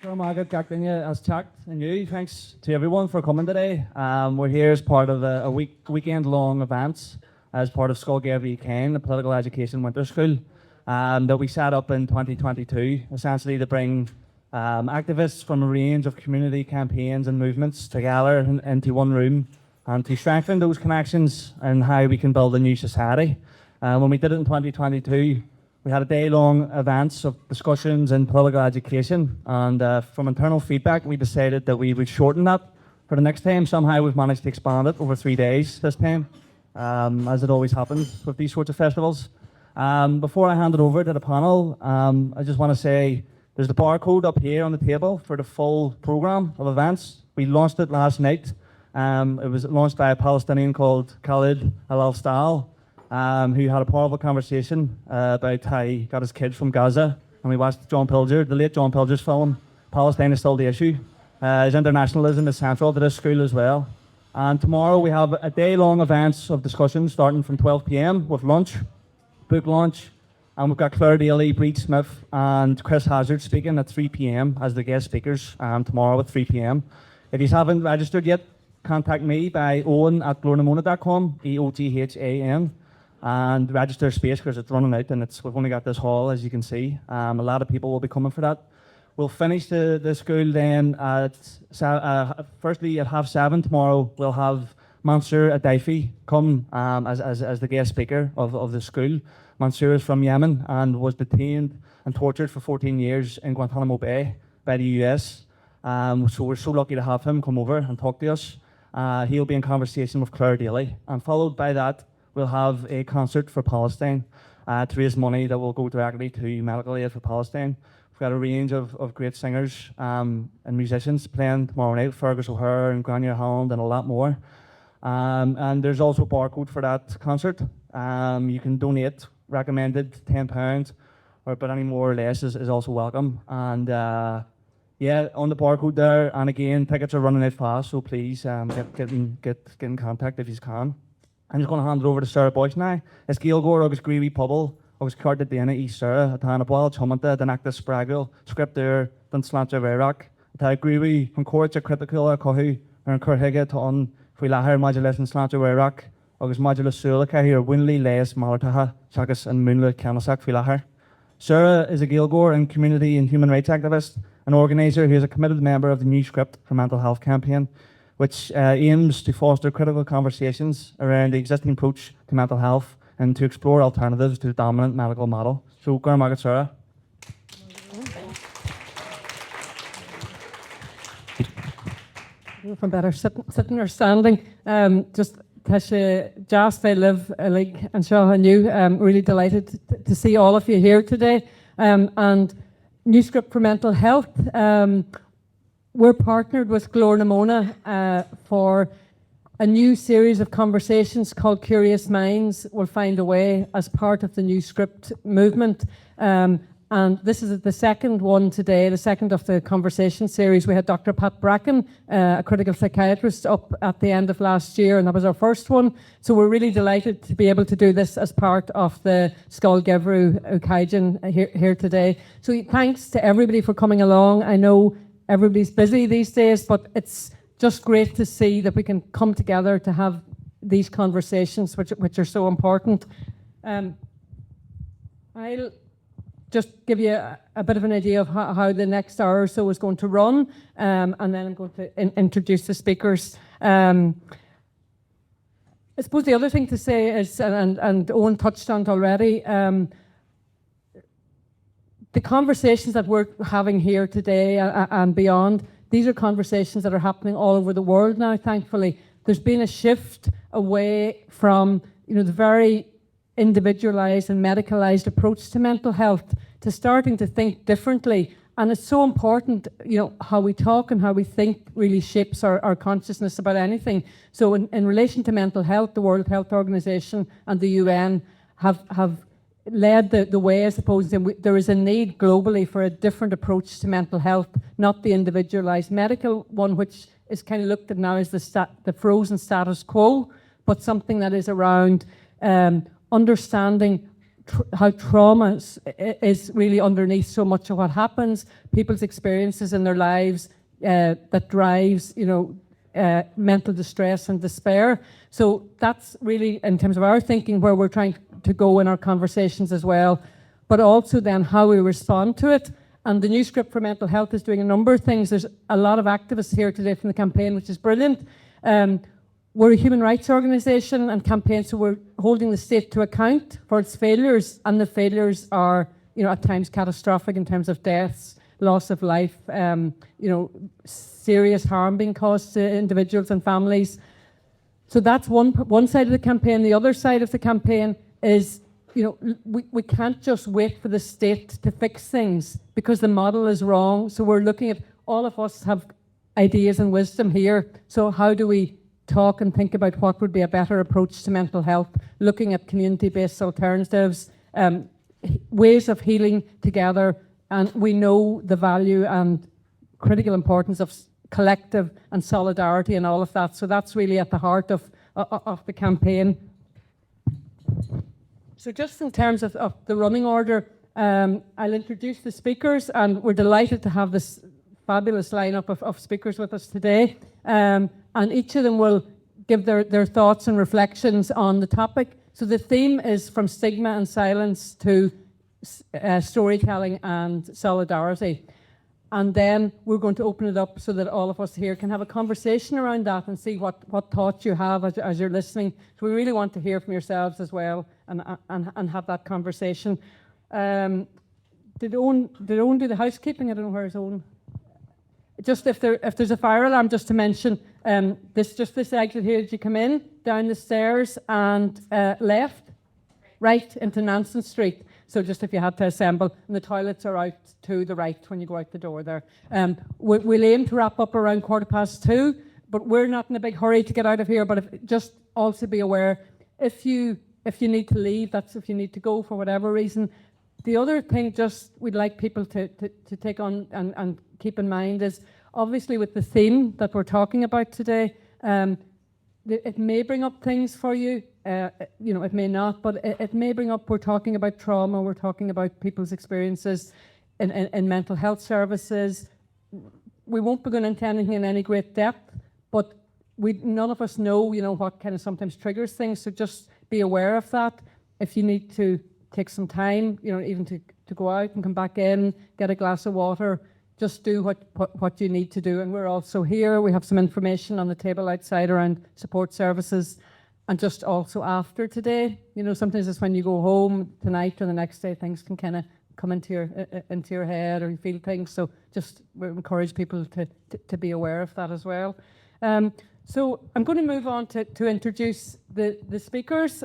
As Chuck and you, thanks to everyone for coming today. We're here as part of a weekend-long event as part of Scoil Gheimhridh Uí Chadhain, the political education winter school that we set up in 2022, essentially to bring activists from a range of community campaigns and movements together into one room and to strengthen those connections and how we can build a new society. When we did it in 2022, we had a day-long events of discussions in political education, and from internal feedback, we decided that we would shorten that for the next time. Somehow we've managed to expand it over 3 days this time, as it always happens with these sorts of festivals. Before I hand it over to the panel, I just want to say there's the barcode up here on the table for the full programme of events. We launched it last night. It was launched by a Palestinian called Khalid Al-Stal, who had a powerful conversation about how he got his kids from Gaza. And we watched John Pilger, the late John Pilger's film, Palestine is Still the Issue. His internationalism is central to this school as well. And tomorrow we have a day-long events of discussions starting from 12 p.m. with lunch, book launch, and we've got Claire Daly, Breed Smith and Chris Hazard speaking at 3 p.m. as the guest speakers tomorrow at 3 p.m. If you haven't registered yet, contact me by owen@glornamona.com, EOTHAN. And register space because it's running out and we've only got this hall, as you can see. A lot of people will be coming for that. We'll finish the school then at, firstly at 7:30 tomorrow. We'll have Mansour Adaifi come as the guest speaker of the school. Mansour is from Yemen and was detained and tortured for 14 years in Guantanamo Bay by the US. So we're so lucky to have him come over and talk to us. He'll be in conversation with Claire Daly, and followed by that, we'll have a concert for Palestine to raise money that will go directly to medical aid for Palestine. We've got a range of great singers and musicians playing tomorrow night, Fergus O'Hare and Grania Holland and a lot more. And there's also a barcode for that concert. You can donate, recommended £10, but any more or less is also welcome. And yeah, on the barcode there, and again, tickets are running out fast, so please get in contact if you can. I'm just going to hand it over to Sara Boyce now. Is Gaeilgeoir agus Gríomhaí pobail agus cearta daonna í Sara atá na báil chomanta den actas spragal scriptor den sláinte Mheabhrach. Atá Gríomhaí an cuairt a critical a cothú ar an curthaige tá an faoi láthair maidir leis an sláinte Mheabhrach agus maidir le súlacha ar winlí leis máirtatha seachas an múnla ceannasach faoi láthair. Sara is a Gaeilgeoir and community and human rights activist, an organiser who is a committed member of the New Script for Mental Health campaign, which aims to foster critical conversations around the existing approach to mental health and to explore alternatives to the dominant medical model. So, go on, Sara. From better sitting or standing. Just just I live like and show and you. Really delighted to see all of you here today. And New Script for Mental Health. We're partnered with Glornamona for a new series of conversations called Curious Minds Will Find a Way as part of the New Script movement. And this is the second one today, the second of the conversation series. We had Dr. Pat Bracken, a critical psychiatrist, up at the end of last year, and that was our first one. So we're really delighted to be able to do this as part of the Scoil Gheimhridh Uí Chadhain here today. So thanks to everybody for coming along. I know everybody's busy these days, but it's just great to see that we can come together to have these conversations, which are so important. I'll just give you a bit of an idea of how the next hour or so is going to run, and then I'm going to introduce the speakers. I suppose the other thing to say is, and Owen touched on it already, the conversations that we're having here today and beyond, these are conversations that are happening all over the world now, thankfully. There's been a shift away from the very individualised and medicalised approach to mental health to starting to think differently. And it's so important, how we talk and how we think really shapes our consciousness about anything. So in relation to mental health, the World Health Organization and the UN have led the way, I suppose, and there is a need globally for a different approach to mental health, not the individualised medical one, which is kind of looked at now as the frozen status quo, but something that is around understanding how trauma is really underneath so much of what happens, people's experiences in their lives that drives, mental distress and despair. So that's really, in terms of our thinking, where we're trying to go in our conversations as well, but also then how we respond to it. And the New Script for Mental Health is doing a number of things. There's a lot of activists here today from the campaign, which is brilliant. We're a human rights organisation and campaign, so we're holding the state to account for its failures, and the failures are, at times catastrophic in terms of deaths, loss of life, serious harm being caused to individuals and families. So that's one side of the campaign. The other side of the campaign is, we can't just wait for the state to fix things because the model is wrong. So we're looking at, all of us have ideas and wisdom here. So how do we talk and think about what would be a better approach to mental health, looking at community-based alternatives, ways of healing together, and we know the value and critical importance of collective and solidarity and all of that. So that's really at the heart of the campaign. So just in terms of the running order, I'll introduce the speakers, and we're delighted to have this fabulous lineup of speakers with us today. And each of them will give their thoughts and reflections on the topic. So the theme is From Stigma and Silence to Storytelling and Solidarity. And then we're going to open it up so that all of us here can have a conversation around that and see what thoughts you have as you're listening. So we really want to hear from yourselves as well and have that conversation. Did Owen do the housekeeping? I don't know where his Owen. Just if there's a fire alarm, just to mention, this exit here as you come in, down the stairs and left, right into Nansen Street. So just if you had to assemble, and the toilets are out to the right when you go out the door there. We'll aim to wrap up around 2:15, but we're not in a big hurry to get out of here. But just also be aware, if you need to leave, that's if you need to go for whatever reason. The other thing we'd like people to take on and keep in mind is, obviously with the theme that we're talking about today, it may bring up things for you, it may not, but it may bring up, we're talking about trauma, we're talking about people's experiences in mental health services. We won't be going into anything in any great depth, but none of us know, what kind of sometimes triggers things, so just be aware of that. If you need to take some time, even to go out and come back in, get a glass of water, just do what you need to do. And we're also here. We have some information on the table outside around support services. And just also after today, sometimes it's when you go home tonight or the next day, things can kind of come into your head or you feel things. So just we encourage people to be aware of that as well. So I'm going to move on to introduce the speakers.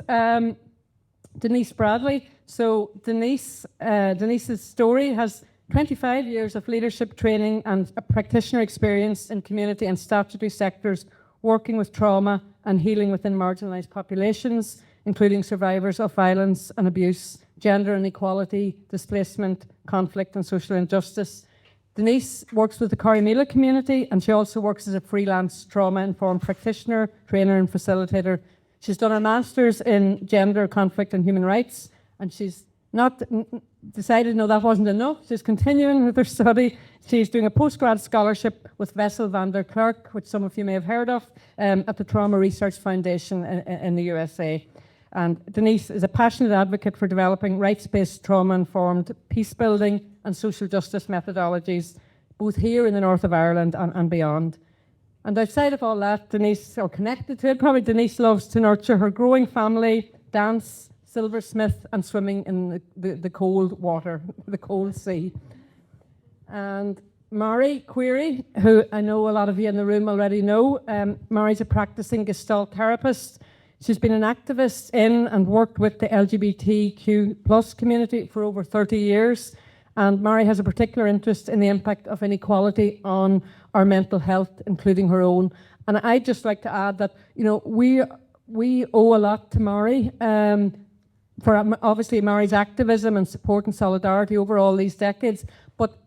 Denise Bradley. So Denise's story has 25 years of leadership training and a practitioner experience in community and statutory sectors, working with trauma and healing within marginalised populations, including survivors of violence and abuse, gender inequality, displacement, conflict and social injustice. Denise works with the Corrymeela community, and she also works as a freelance trauma-informed practitioner, trainer and facilitator. She's done a master's in gender, conflict and human rights, and she's not decided, no, that wasn't enough. She's continuing with her study. She's doing a postgrad scholarship with Wessel van der Klerk, which some of you may have heard of, at the Trauma Research Foundation in the USA. And Denise is a passionate advocate for developing rights-based trauma-informed peace building and social justice methodologies, both here in the north of Ireland and beyond. And outside of all that, Denise, or connected to it, probably Denise loves to nurture her growing family, dance, silversmith and swimming in the cold water, the cold sea. And Mary Quiery, who I know a lot of you in the room already know, Mary's a practicing Gestalt therapist. She's been an activist in and worked with the LGBTQ+ community for over 30 years. And Mary has a particular interest in the impact of inequality on our mental health, including her own. And I'd just like to add that, we owe a lot to Mary for obviously Mary's activism and support and solidarity over all these decades. But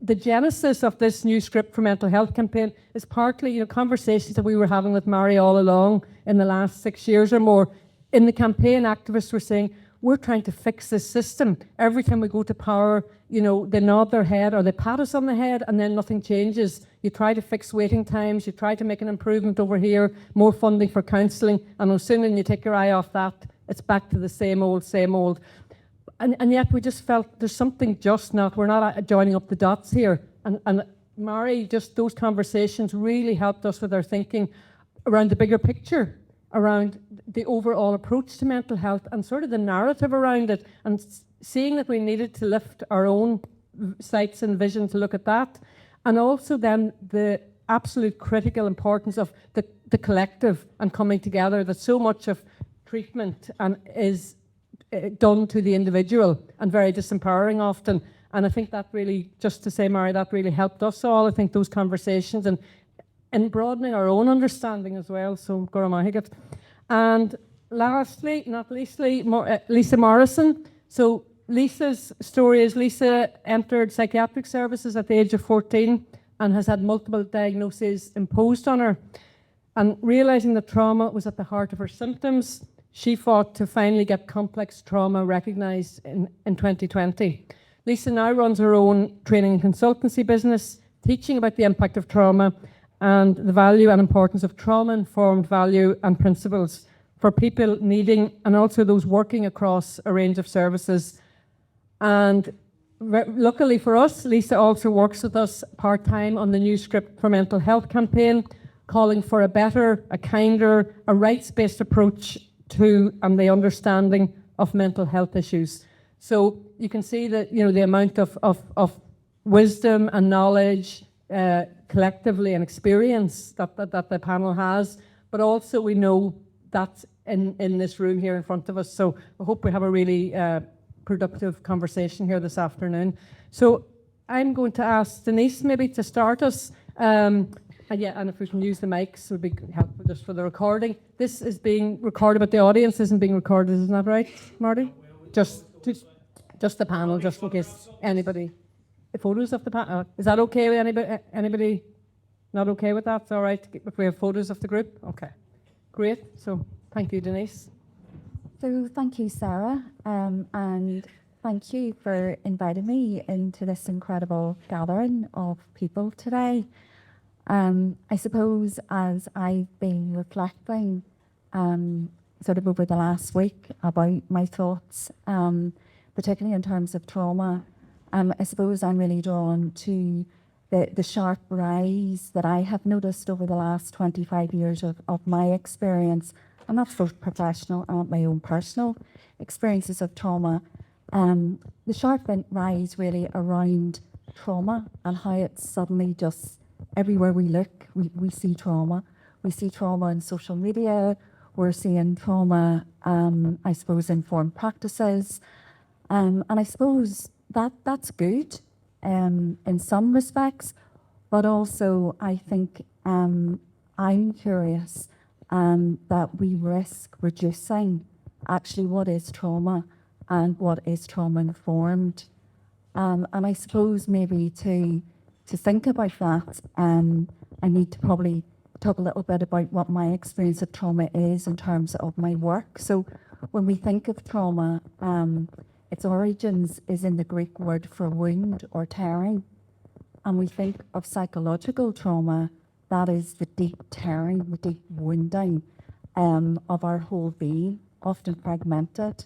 the genesis of this New Script for Mental Health campaign is partly, conversations that we were having with Mary all along in the last 6 years or more. In the campaign, activists were saying, we're trying to fix this system. Every time we go to power, you know, they nod their head or they pat us on the head and then nothing changes. You try to fix waiting times, you try to make an improvement over here, more funding for counselling, and as soon as you take your eye off that, it's back to the same old, same old. And yet we just felt there's something just not, we're not joining up the dots here. And Mary, just those conversations really helped us with our thinking around the bigger picture, around the overall approach to mental health and sort of the narrative around it, and seeing that we needed to lift our own sights and vision to look at that, and also then the absolute critical importance of the collective and coming together, that so much of treatment is done to the individual and very disempowering often. And I think that really, just to say, Mary, that really helped us all. I think those conversations and broadening our own understanding as well. So, Goramahigat. And lastly, not leastly, Lisa Morrison. So Lisa's story is Lisa entered psychiatric services at the age of 14 and has had multiple diagnoses imposed on her. And realising that trauma was at the heart of her symptoms, she fought to finally get complex trauma recognised in 2020. Lisa now runs her own training and consultancy business, teaching about the impact of trauma and the value and importance of trauma-informed value and principles for people needing, and also those working across a range of services. And luckily for us, Lisa also works with us part-time on the new Script for Mental Health campaign, calling for a better, a kinder, a rights-based approach to and the understanding of mental health issues. So you can see that, you know, the amount of wisdom and knowledge collectively and experience that the panel has, but also we know that's in this room here in front of us. So I hope we have a really productive conversation here this afternoon. So I'm going to ask Denise maybe to start us. And if we can use the mics, it would be helpful just for the recording. This is being recorded, but the audience isn't being recorded, isn't that right, Marty? Just the panel, just in case anybody. The photos of the panel. Is that okay with anybody? Anybody not okay with that? It's all right if we have photos of the group? Okay, great. So thank you, Denise. So thank you, Sarah, and thank you for inviting me into this incredible gathering of people today. I suppose as I've been reflecting sort of over the last week about my thoughts, particularly in terms of trauma, I suppose I'm really drawn to the sharp rise that I have noticed over the last 25 years of my experience, and that's both professional and my own personal experiences of trauma. The sharp rise really around trauma and how it's suddenly just everywhere we look, we see trauma. We see trauma in social media, we're seeing trauma, I suppose, informed practices. And I suppose that's good in some respects, but also I think I'm curious that we risk reducing actually what is trauma and what is trauma-informed. And I suppose maybe to think about that, I need to probably talk a little bit about what my experience of trauma is in terms of my work. So when we think of trauma, its origins is in the Greek word for wound or tearing. And we think of psychological trauma, that is the deep tearing, the deep wounding of our whole being, often fragmented.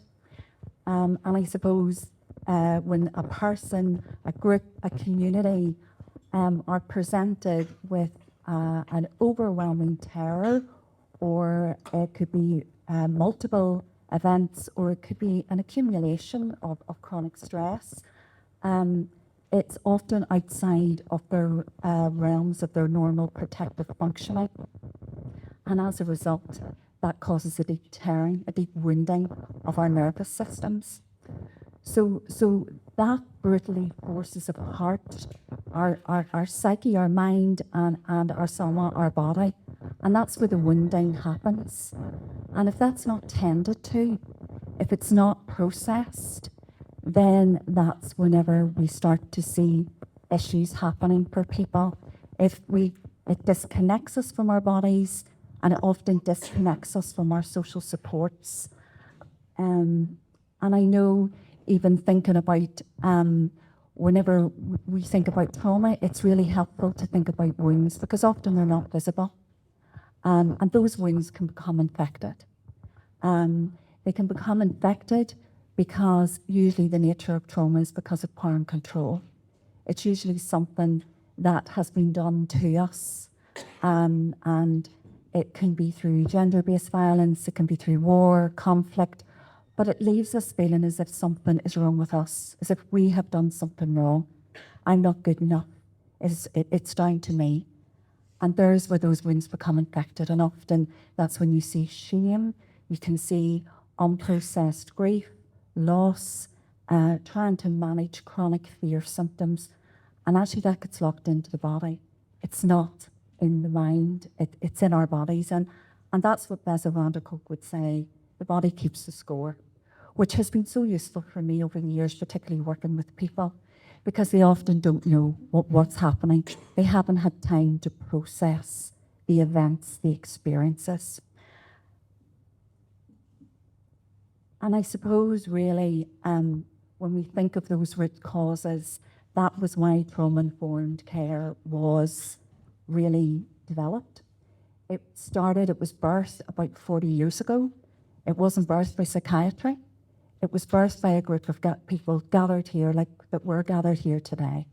And I suppose when a person, a group, a community are presented with an overwhelming terror, or it could be multiple events, or it could be an accumulation of chronic stress. It's often outside of their realms of their normal protective functioning. And as a result, that causes a deep tearing, a deep wounding of our nervous systems. So that brutally forces apart our psyche, our mind, and our soma, our body. And that's where the wounding happens. And if that's not tended to, if it's not processed, then that's whenever we start to see issues happening for people. It disconnects us from our bodies, and it often disconnects us from our social supports. And I know even thinking about, whenever we think about trauma, it's really helpful to think about wounds because often they're not visible. And those wounds can become infected. They can become infected because usually the nature of trauma is because of power and control. It's usually something that has been done to us, and it can be through gender-based violence, it can be through war, conflict, but it leaves us feeling as if something is wrong with us, as if we have done something wrong. I'm not good enough. It's down to me. And there's where those wounds become infected, and often that's when you see shame, you can see unprocessed grief, loss, trying to manage chronic fear symptoms, and actually that gets locked into the body. It's not in the mind, it's in our bodies, and that's what Bessel van der Kolk would say, the body keeps the score, which has been so useful for me over the years, particularly working with people, because they often don't know what's happening. They haven't had time to process the events, the experiences. And I suppose really, when we think of those root causes, that was why trauma-informed care was really developed. It was birthed about 40 years ago. It wasn't birthed by psychiatry. It was birthed by a group of people gathered here, like that we're gathered here today.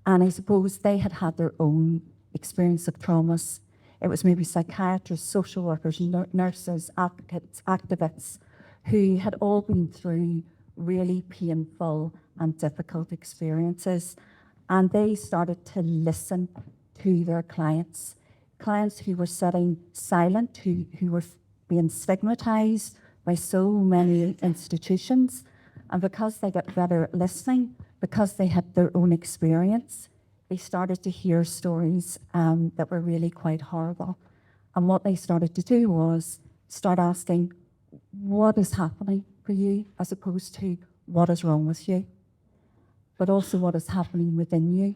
And I suppose they had had their own experience of traumas. It was maybe psychiatrists, social workers, nurses, advocates, activists, who had all been through really painful and difficult experiences. And they started to listen to their clients who were sitting silent, who were being stigmatized by so many institutions. And because they got better at listening, because they had their own experience, they started to hear stories that were really quite horrible. And what they started to do was start asking, what is happening for you, as opposed to what is wrong with you, but also what is happening within you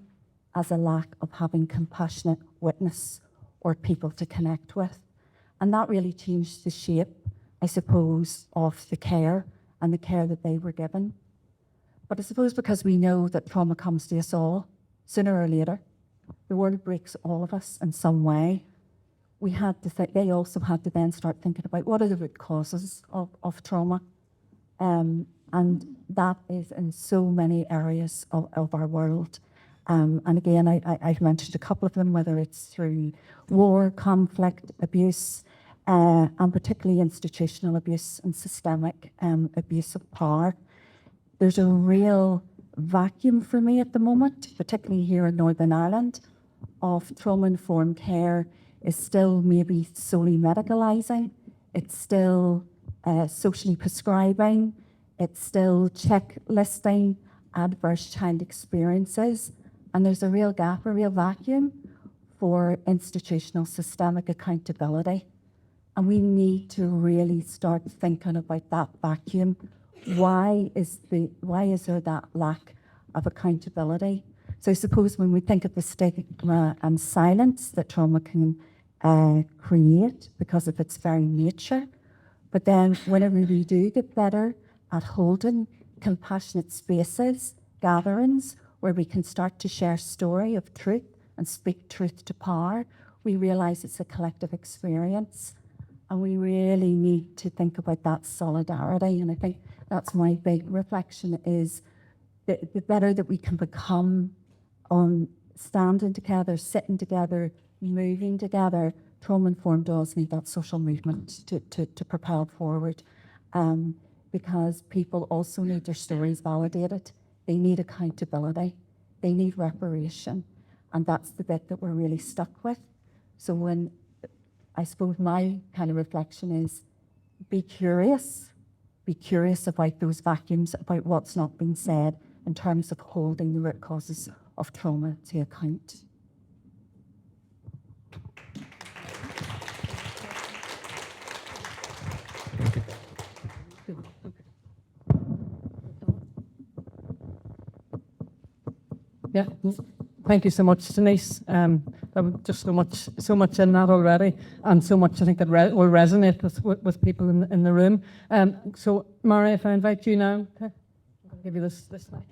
as a lack of having compassionate witness or people to connect with. And that really changed the shape, I suppose, of the care and the care that they were given. But I suppose because we know that trauma comes to us all, sooner or later, the world breaks all of us in some way. We had to they also had to then start thinking about what are the root causes of trauma. And that is in so many areas of our world. And again, I've mentioned a couple of them, whether it's through war, conflict, abuse, and particularly institutional abuse and systemic abuse of power. There's a real vacuum for me at the moment, particularly here in Northern Ireland, of trauma-informed care is still maybe solely medicalising. It's still socially prescribing. It's still checklisting adverse child experiences. And there's a real gap, a real vacuum for institutional systemic accountability. And we need to really start thinking about that vacuum. Why is there that lack of accountability? So I suppose when we think of the stigma and silence that trauma can create because of its very nature, but then whenever we do get better at holding compassionate spaces, gatherings, where we can start to share story of truth and speak truth to power, we realise it's a collective experience. And we really need to think about that solidarity. And I think that's my big reflection is the better that we can become on standing together, sitting together, moving together. Trauma-informed does need that social movement to propel forward, because people also need their stories validated. They need accountability. They need reparation. And that's the bit that we're really stuck with. So when, I suppose my kind of reflection is be curious about those vacuums, about what's not being said in terms of holding the root causes of trauma to account. Yeah, thank you so much, Denise. There was just so much in that already, and so much I think that will resonate with people in the room. So, Mara, if I invite you now, I'll give you this slide.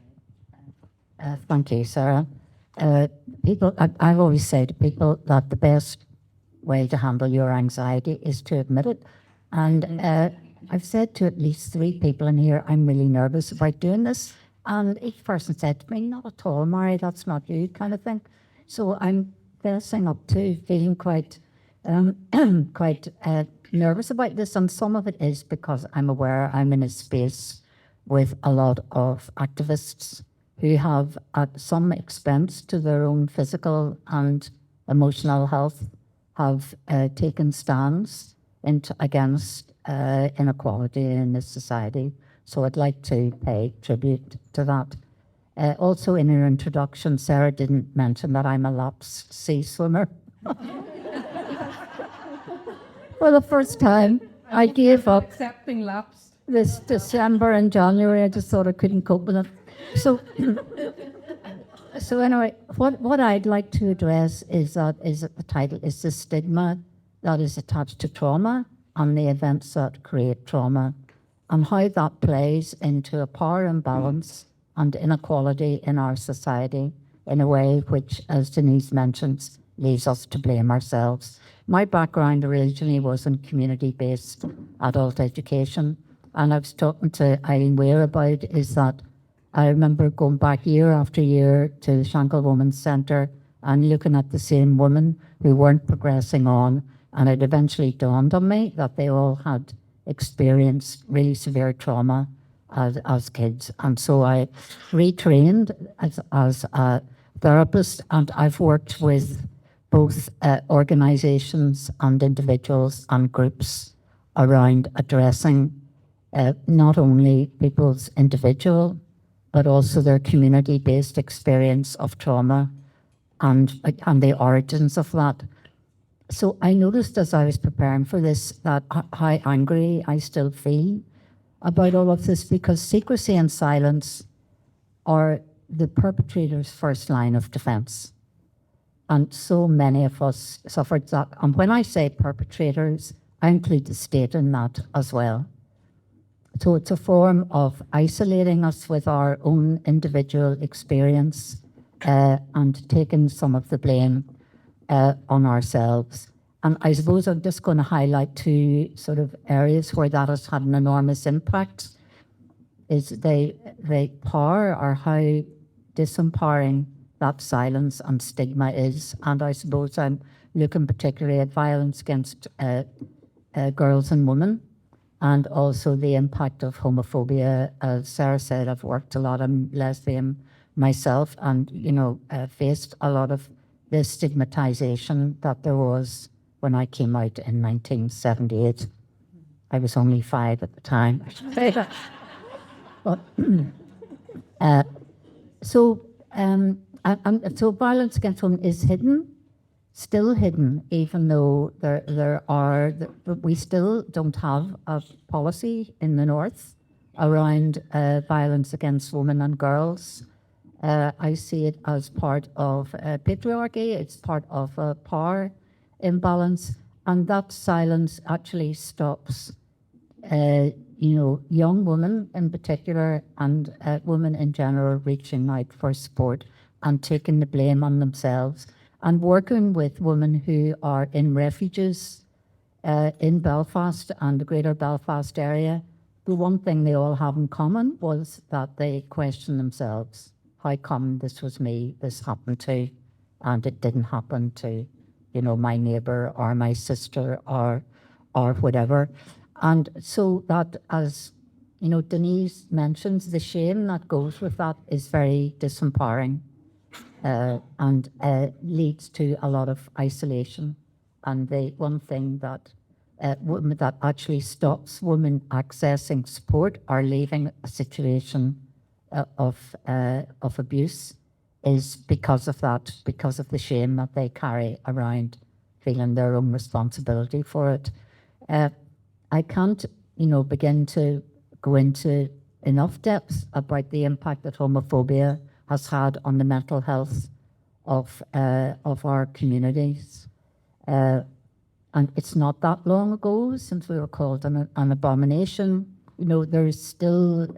Thank you, Sarah. I've always said to people that the best way to handle your anxiety is to admit it. And I've said to at least 3 people in here, I'm really nervous about doing this. And each person said to me, not at all, Mary, that's not you, kind of thing. So I'm facing up to feeling quite nervous about this. And some of it is because I'm aware I'm in a space with a lot of activists who have, at some expense to their own physical and emotional health, have taken stands against inequality in this society. So I'd like to pay tribute to that. Also in her introduction, Sarah didn't mention that I'm a lapsed sea swimmer. For the first time, I gave up Accepting lapsed. this December and January. I just thought I couldn't cope with it. So, so anyway, what I'd like to address is that the title is the stigma that is attached to trauma and the events that create trauma, and how that plays into a power imbalance and inequality in our society in a way which, as Denise mentions, leaves us to blame ourselves. My background originally was in community-based adult education, and I was talking to Eileen Weir about is that I remember going back year after year to the Shankill Women's Centre and looking at the same women who weren't progressing on, and it eventually dawned on me that they all had experienced really severe trauma as kids. And so I retrained as a therapist, and I've worked with both organisations and individuals and groups around addressing not only people's individual but also their community-based experience of trauma and the origins of that. So I noticed as I was preparing for this that how angry I still feel about all of this, because secrecy and silence are the perpetrator's first line of defence. And so many of us suffered that. And when I say perpetrators, I include the state in that as well. So it's a form of isolating us with our own individual experience and taking some of the blame on ourselves. And I suppose I'm just going to highlight 2 sort of areas where that has had an enormous impact. Is the power, or how disempowering that silence and stigma is. And I suppose I'm looking particularly at violence against girls and women, and also the impact of homophobia. As Sarah said, I've worked a lot. I'm lesbian myself, and faced a lot of the stigmatization that there was when I came out in 1978. I was only 5 at the time, I should say that. But, so violence against women is hidden, still hidden, even though we still don't have a policy in the North around violence against women and girls. I see it as part of patriarchy. It's part of a power imbalance, and that silence actually stops young women in particular, and women in general, reaching out for support and taking the blame on themselves, and working with women who are in refuges in Belfast and the greater Belfast area. The one thing they all have in common was that they question themselves. How come this was me, this happened to, and it didn't happen to, my neighbour or my sister or whatever. And so that, as Denise mentions, the shame that goes with that is very disempowering and leads to a lot of isolation. And the one thing that that actually stops women accessing support or leaving a situation of abuse is because of that, because of the shame that they carry around, feeling their own responsibility for it. I can't, begin to go into enough depth about the impact that homophobia has had on the mental health of our communities. And it's not that long ago since we were called an abomination. You know, there is still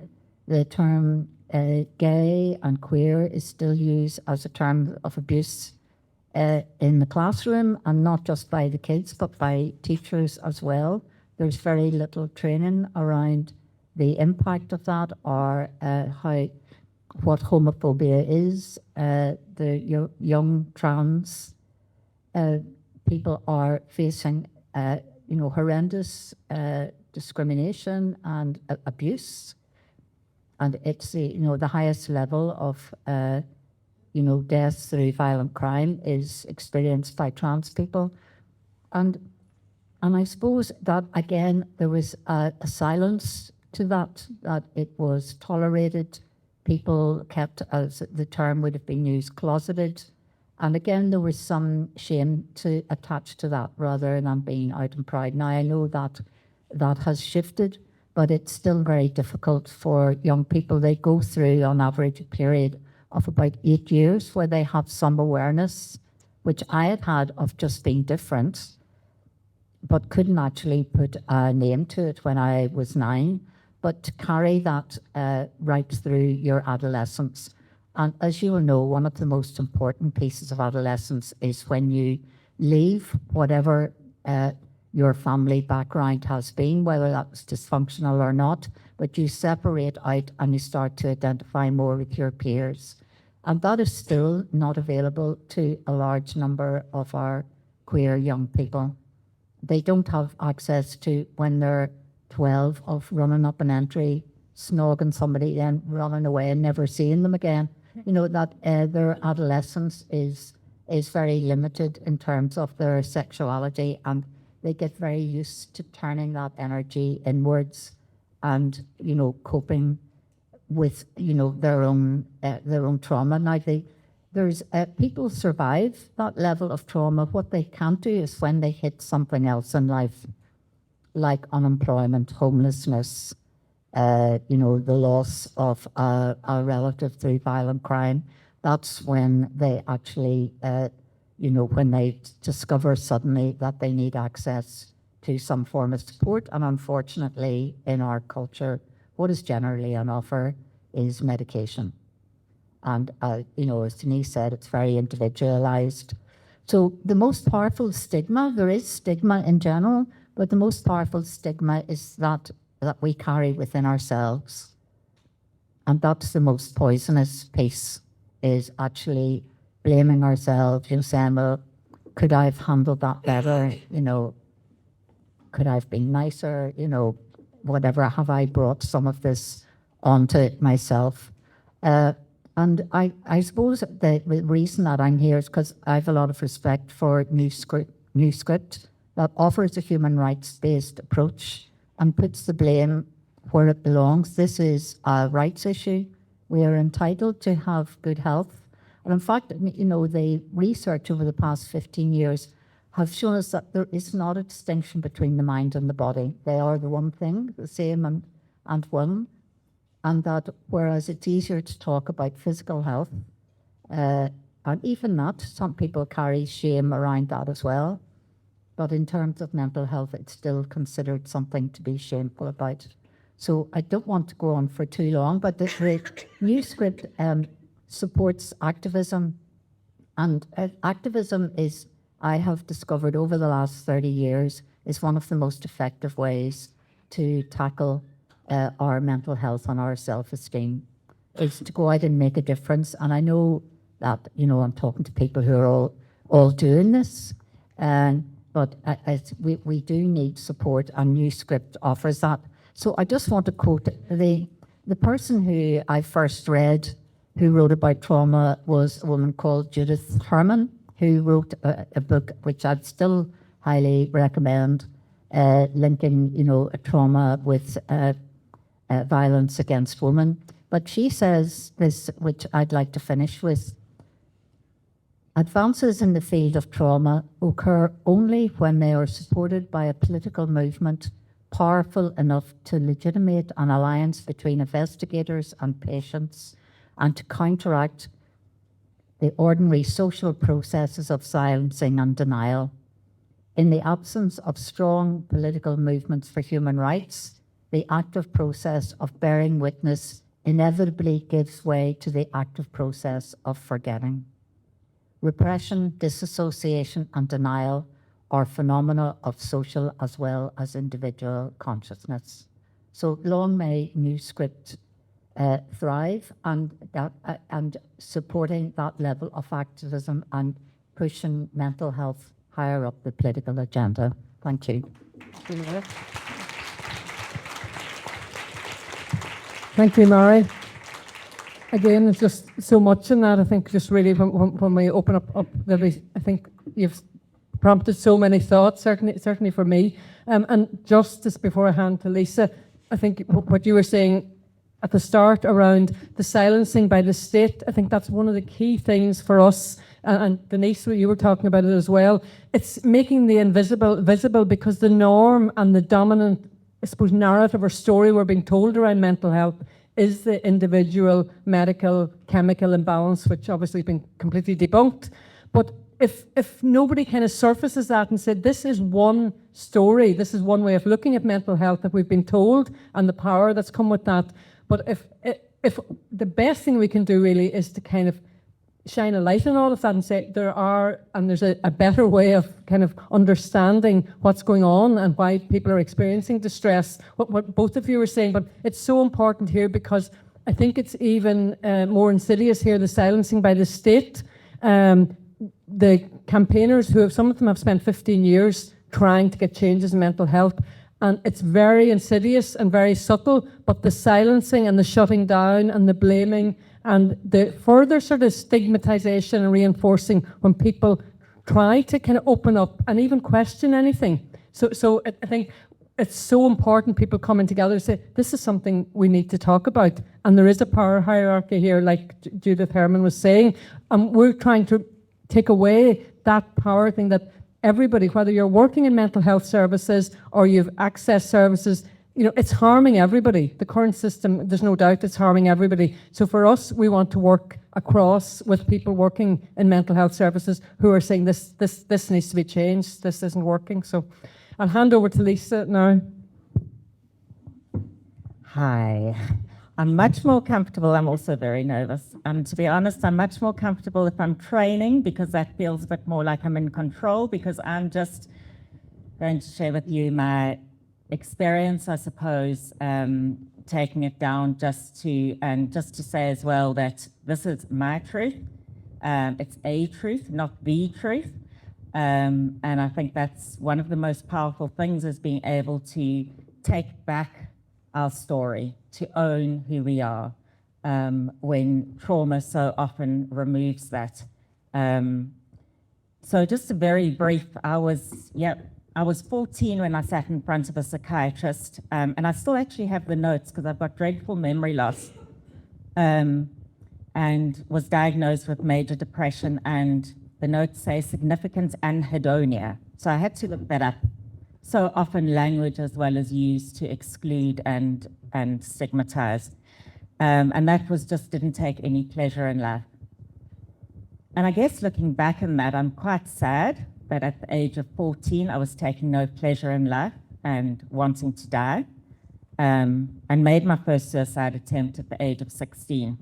the term gay and queer is still used as a term of abuse in the classroom, and not just by the kids, but by teachers as well. There's very little training around the impact of that, or what homophobia is. The young trans people are facing, horrendous discrimination and abuse, and it's the highest level of deaths through violent crime is experienced by trans people, and I suppose that again there was a silence to that it was tolerated. People kept, as the term would have been used, closeted. And again, there was some shame to attach to that rather than being out in pride. Now, I know that has shifted, but it's still very difficult for young people. They go through, on average, a period of about 8 years where they have some awareness, which I had of just being different, but couldn't actually put a name to it when I was 9. But to carry that right through your adolescence. And as you will know, one of the most important pieces of adolescence is when you leave whatever your family background has been, whether that was dysfunctional or not, but you separate out and you start to identify more with your peers. And that is still not available to a large number of our queer young people. They don't have access to, when they're 12, of running up an entry, snogging somebody, then running away and never seeing them again. That their adolescence is very limited in terms of their sexuality, and they get very used to turning that energy inwards and, coping with, their own trauma. Now, there's people survive that level of trauma. What they can't do is when they hit something else in life, like unemployment, homelessness, the loss of a relative through violent crime. That's when they actually, when they discover suddenly that they need access to some form of support. And unfortunately, in our culture, what is generally on offer is medication. And, as Denise said, it's very individualized. So the most powerful stigma, there is stigma in general, but the most powerful stigma is that we carry within ourselves. And that's the most poisonous piece, is actually blaming ourselves, saying, well, could I have handled that better? Could I have been nicer? Whatever, have I brought some of this onto myself? And I suppose the reason that I'm here is because I have a lot of respect for New Script that offers a human rights-based approach and puts the blame where it belongs. This is a rights issue. We are entitled to have good health. And in fact, the research over the past 15 years have shown us that there is not a distinction between the mind and the body. They are the one thing, the same and one. And that whereas it's easier to talk about physical health, and even that, some people carry shame around that as well. But in terms of mental health, it's still considered something to be shameful about. So I don't want to go on for too long, but the New Script supports activism. And activism is, I have discovered over the last 30 years, is one of the most effective ways to tackle our mental health and our self-esteem, is to go out and make a difference. And I know that, I'm talking to people who are all doing this, but we do need support, and New Script offers that. So I just want to quote the person who I first read who wrote about trauma was a woman called Judith Herman, who wrote a book which I'd still highly recommend, linking, a trauma with violence against women. But she says this, which I'd like to finish with: advances in the field of trauma occur only when they are supported by a political movement powerful enough to legitimate an alliance between investigators and patients, and to counteract the ordinary social processes of silencing and denial. In the absence of strong political movements for human rights, the active process of bearing witness inevitably gives way to the active process of forgetting. Repression, disassociation, and denial are phenomena of social as well as individual consciousness. So long may New Script thrive and supporting that level of activism and pushing mental health higher up the political agenda. Thank you. Thank you, Mary. Again, there's just so much in that. I think just really when we open up I think you've prompted so many thoughts, certainly for me. And just before I hand to Lisa, I think what you were saying at the start around the silencing by the state, I think that's one of the key things for us. And Denise, you were talking about it as well. It's making the invisible visible, because the norm and the dominant, I suppose, narrative or story we're being told around mental health is the individual medical chemical imbalance, which obviously has been completely debunked. But if nobody kind of surfaces that and said, this is one story, this is one way of looking at mental health that we've been told, and the power that's come with that. But if the best thing we can do really is to kind of shine a light on all of that and say there's a better way of kind of understanding what's going on and why people are experiencing distress, what both of you were saying. But it's so important here because I think it's even more insidious here, the silencing by the state. The campaigners some of them have spent 15 years trying to get changes in mental health, and it's very insidious and very subtle, but the silencing and the shutting down and the blaming and the further sort of stigmatization and reinforcing when people try to kind of open up and even question anything. So I think it's so important people coming together to say, this is something we need to talk about. And there is a power hierarchy here, like Judith Herman was saying. And we're trying to take away that power thing that everybody, whether you're working in mental health services or you've access services, it's harming everybody. The current system, there's no doubt it's harming everybody. So for us, we want to work across with people working in mental health services who are saying this needs to be changed, this isn't working. So I'll hand over to Lisa now. Hi. I'm much more comfortable. I'm also very nervous. And to be honest, I'm much more comfortable if I'm training, because that feels a bit more like I'm in control, because I'm just going to share with you my experience, I suppose, taking it down just to say as well that this is my truth. It's a truth, not the truth. And I think that's one of the most powerful things, is being able to take back our story, to own who we are, when trauma so often removes that. So just a very brief, I was 14 when I sat in front of a psychiatrist, and I still actually have the notes because I've got dreadful memory loss, and was diagnosed with major depression, and the notes say significant anhedonia. So I had to look that up. So often language as well is used to exclude and stigmatize. And that didn't take any pleasure in life. And I guess looking back on that, I'm quite sad that at the age of 14, I was taking no pleasure in life and wanting to die, and made my first suicide attempt at the age of 16.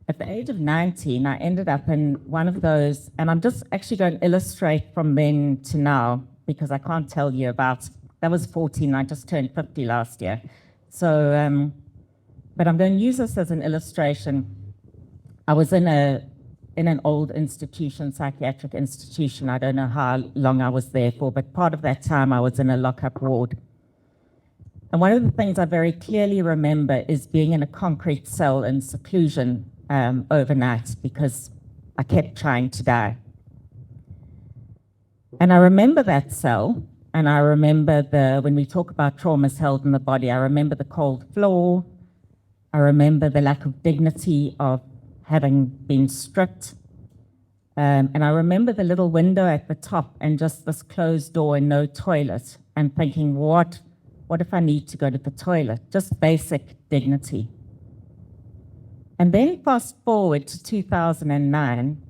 At the age of 19, I ended up in one of those, and I'm just actually going to illustrate from then to now, because I can't tell you about, that was 14, I just turned 50 last year. So, but I'm going to use this as an illustration. I was in an old institution, psychiatric institution. I don't know how long I was there for, but part of that time I was in a lockup ward. And one of the things I very clearly remember is being in a concrete cell in seclusion overnight, because I kept trying to die. And I remember that cell, and I remember when we talk about traumas held in the body, I remember the cold floor, I remember the lack of dignity of having been stripped, and I remember the little window at the top and just this closed door and no toilet, and thinking, what if I need to go to the toilet? Just basic dignity. And then fast forward to 2009,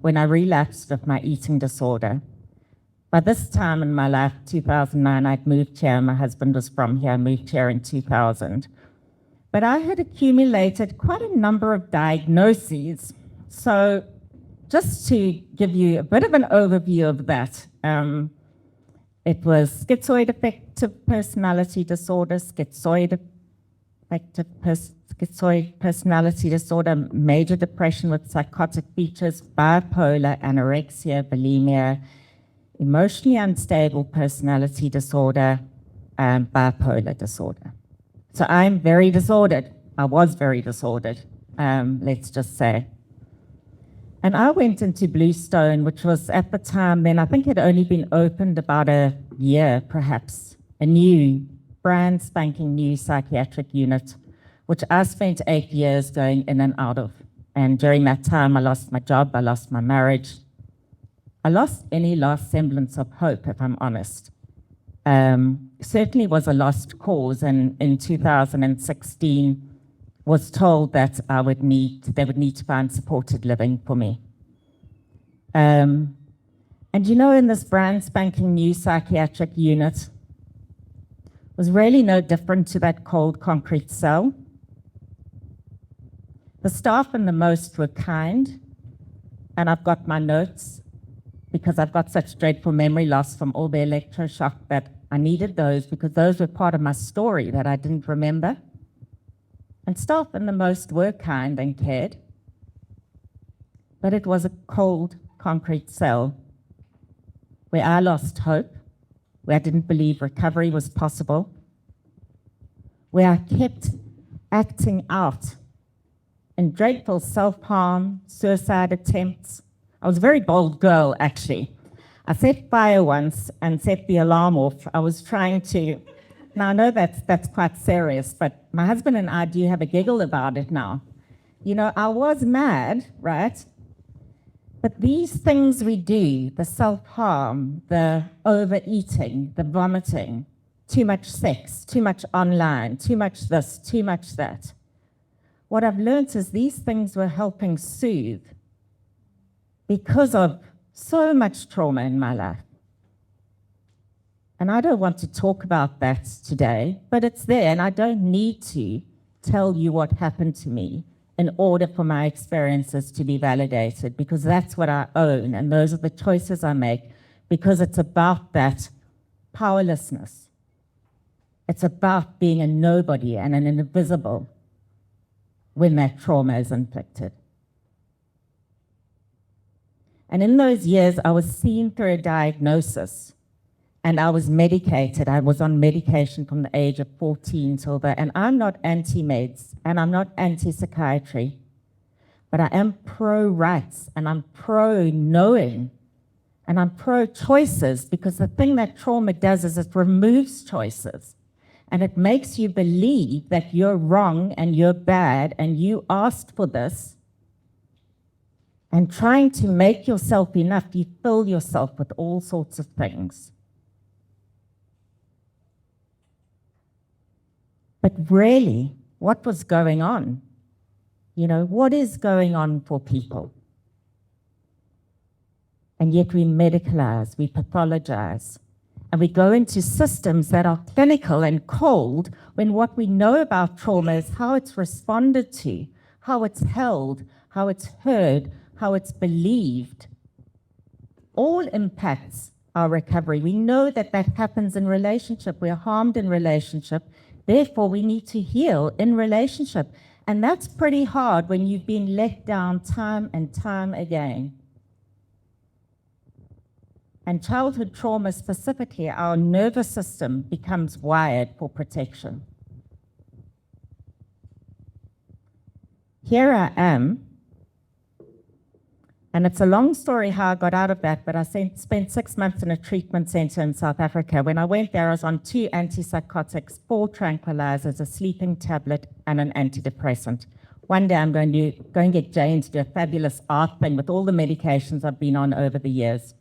when I relapsed of my eating disorder. By this time in my life, 2009, I'd moved here. My husband was from here. I moved here in 2000. But I had accumulated quite a number of diagnoses. So just to give you a bit of an overview of that, it was schizoid affective personality disorder, schizoid personality disorder, major depression with psychotic features, bipolar, anorexia, bulimia, emotionally unstable personality disorder, and bipolar disorder. So I'm very disordered. I was very disordered, let's just say. And I went into Bluestone, which was at the time then, I think it had only been opened about a year, perhaps, a new, brand spanking new psychiatric unit, which I spent 8 years going in and out of. And during that time, I lost my job, I lost my marriage. I lost any last semblance of hope, if I'm honest. Certainly was a lost cause, and in 2016 was told that they would need to find supported living for me. And you know, in this brand spanking new psychiatric unit, was really no different to that cold concrete cell. The staff and the most were kind, and I've got my notes because I've got such dreadful memory loss from all the electroshock that I needed those because those were part of my story that I didn't remember. And staff and the most were kind and cared, but it was a cold concrete cell where I lost hope, where I didn't believe recovery was possible, where I kept acting out in dreadful self-harm, suicide attempts. I was a very bold girl, actually. I set fire once and set the alarm off. I was trying to, now I know that's quite serious, but my husband and I do have a giggle about it now. You know, I was mad, right? But these things we do, the self-harm, the overeating, the vomiting, too much sex, too much online, too much this, too much that. What I've learned is these things were helping soothe because of so much trauma in my life. And I don't want to talk about that today, but it's there, and I don't need to tell you what happened to me in order for my experiences to be validated, because that's what I own, and those are the choices I make, because it's about that powerlessness. It's about being a nobody and an invisible when that trauma is inflicted. And in those years, I was seen through a diagnosis, and I was medicated. I was on medication from the age of 14 till that. And I'm not anti-meds, and I'm not anti-psychiatry, but I am pro-rights, and I'm pro-knowing, and I'm pro-choices, because the thing that trauma does is it removes choices, and it makes you believe that you're wrong and you're bad and you asked for this. And trying to make yourself enough, you fill yourself with all sorts of things. But really, what was going on? You know, what is going on for people? And yet we medicalize, we pathologize, and we go into systems that are clinical and cold when what we know about trauma is how it's responded to, how it's held, how it's heard, how it's believed. All impacts our recovery. We know that that happens in relationship. We're harmed in relationship. Therefore, we need to heal in relationship. And that's pretty hard when you've been let down time and time again. And childhood trauma specifically, our nervous system becomes wired for protection. Here I am, and it's a long story how I got out of that, but I spent 6 months in a treatment center in South Africa. When I went there, I was on 2 antipsychotics, 4 tranquilizers, a sleeping tablet, and an antidepressant. One day I'm going to go and get Jane to do a fabulous art thing with all the medications I've been on over the years.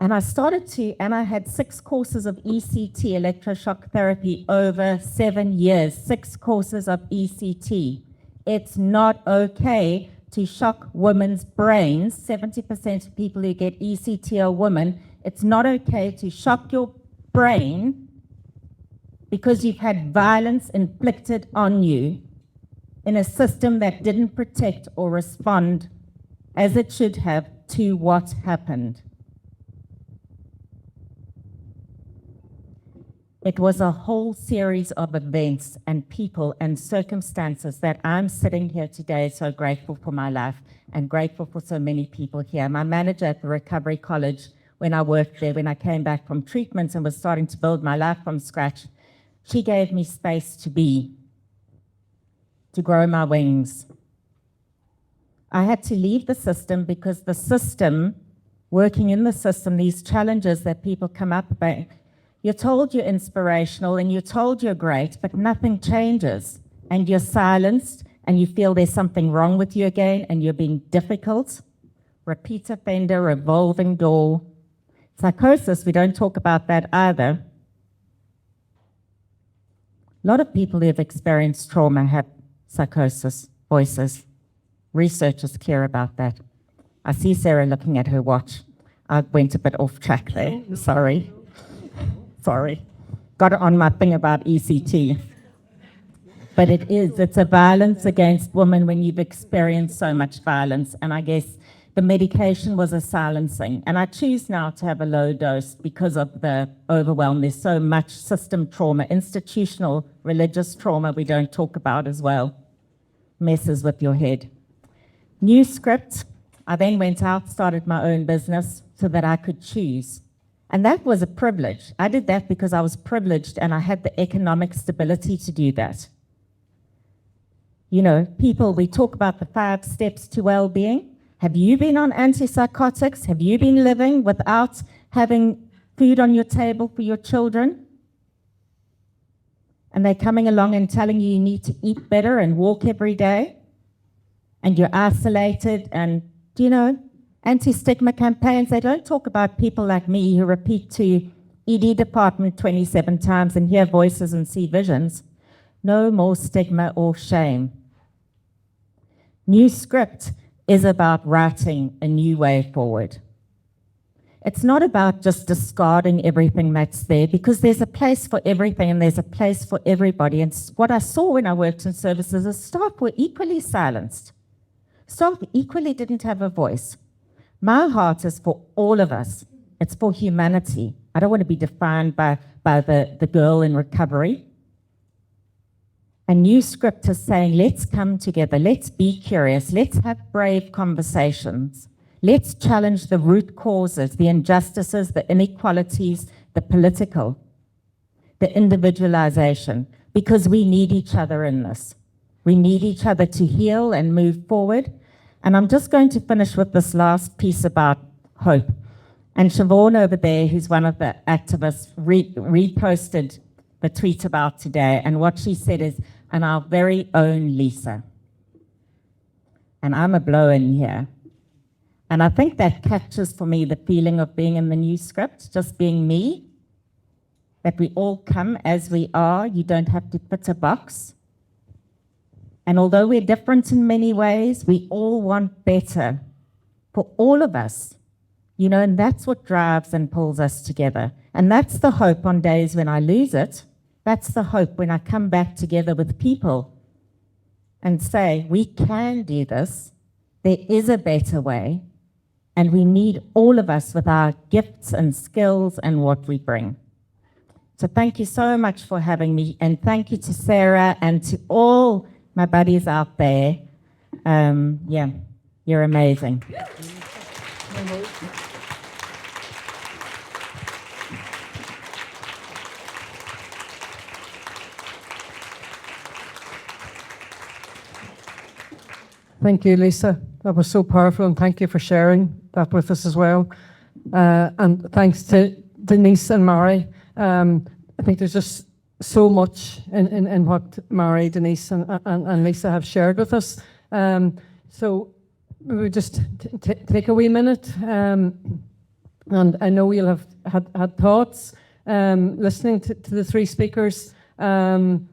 And I had 6 courses of ECT, electroshock therapy, over 7 years, 6 courses of ECT. it's not okay to shock women's brains. 70% of people who get ECT are women. It's not okay to shock your brain because you've had violence inflicted on you in a system that didn't protect or respond as it should have to what happened. It was a whole series of events and people and circumstances that I'm sitting here today so grateful for my life and grateful for so many people here. My manager at the Recovery College, when I worked there, when I came back from treatment and was starting to build my life from scratch, she gave me space to be, to grow my wings. I had to leave the system because the system, working in the system, these challenges that people come up about, you're told you're inspirational and you're told you're great, but nothing changes. And you're silenced and you feel there's something wrong with you again and you're being difficult. Repeat offender, revolving door. Psychosis, we don't talk about that either. A lot of people who have experienced trauma have psychosis voices. Researchers care about that. I see Sarah looking at her watch. I went a bit off track there, sorry. Sorry. Got it on my thing about ECT. But it's a violence against women when you've experienced so much violence. And I guess the medication was a silencing. And I choose now to have a low dose because of the overwhelm. There's so much system trauma, institutional, religious trauma we don't talk about as well. Messes with your head. New script. I then went out, started my own business so that I could choose. And that was a privilege. I did that because I was privileged and I had the economic stability to do that. You know, people, we talk about the 5 steps to well-being. Have you been on antipsychotics? Have you been living without having food on your table for your children? And they're coming along and telling you need to eat better and walk every day. And you're isolated and, you know, anti-stigma campaigns, they don't talk about people like me who repeat to ED department 27 times and hear voices and see visions. No more stigma or shame. New script is about writing a new way forward. It's not about just discarding everything that's there because there's a place for everything and there's a place for everybody. And what I saw when I worked in services is staff were equally silenced. Staff equally didn't have a voice. My heart is for all of us. It's for humanity. I don't want to be defined by the girl in recovery. A new script is saying, let's come together, let's be curious, let's have brave conversations. Let's challenge the root causes, the injustices, the inequalities, the political, the individualization, because we need each other in this. We need each other to heal and move forward. And I'm just going to finish with this last piece about hope. And Siobhan over there, who's one of the activists, reposted the tweet about today. And what she said is, and our very own Lisa. And I'm a blow-in here. And I think that captures for me the feeling of being in the new script, just being me, that we all come as we are. You don't have to fit a box. And although we're different in many ways, we all want better for all of us, you know, and that's what drives and pulls us together. And that's the hope on days when I lose it. That's the hope when I come back together with people and say, we can do this. There is a better way. And we need all of us with our gifts and skills and what we bring. So thank you so much for having me. And thank you to Sarah and to all my buddies out there. Yeah, you're amazing. Thank you, Lisa. That was so powerful, and thank you for sharing that with us as well. And thanks to Denise and Mary. I think there's just so much in what Mary, Denise, and Lisa have shared with us. So we would just take a wee minute. And I know you'll have had thoughts listening to the 3 speakers. And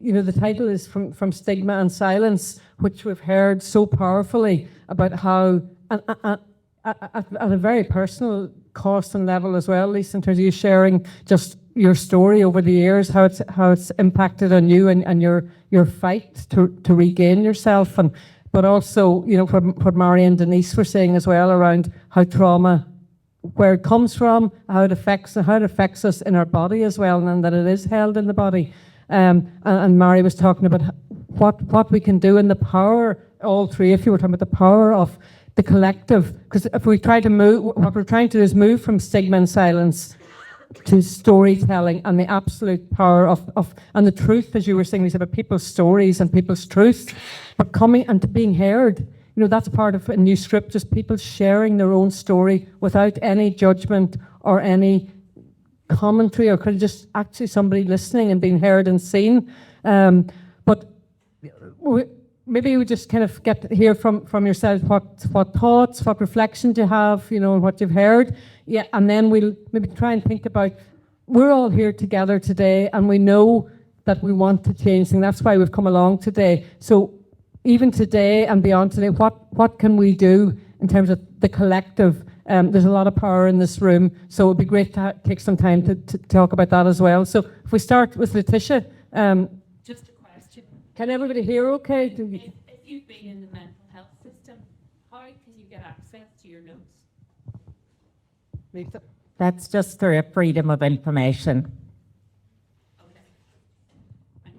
you know, the title is From Stigma and Silence, which we've heard so powerfully about how, at a very personal cost and level as well, Lisa, in terms of you sharing just your story over the years, how it's impacted on you and your fight to regain yourself, but also, you know, what Mary and Denise were saying as well around how trauma, where it comes from, how it affects us in our body as well, and that it is held in the body. And Mary was talking about what we can do, and the power, all three of you were talking about the power of the collective, because if we try to move, what we're trying to do is move from stigma and silence to storytelling and the absolute power of and the truth, as you were saying, Lisa, about people's stories and people's truth, but coming and to being heard. You know, that's part of a new script, just people sharing their own story without any judgment or any commentary, or could it just actually somebody listening and being heard and seen. But maybe we just kind of get to hear from yourself what thoughts, what reflections you have, you know, and what you've heard. Yeah, and then we'll maybe try and think about, we're all here together today and we know that we want to change things. That's why we've come along today. So even today and beyond today, what can we do in terms of the collective? There's a lot of power in this room, so it would be great to take some time to talk about that as well. So if we start with Letitia. Just a question. Can everybody hear okay? If you've been in the mental health system, how can you get access to your notes? Lisa? That's just through a freedom of information. Okay. Thank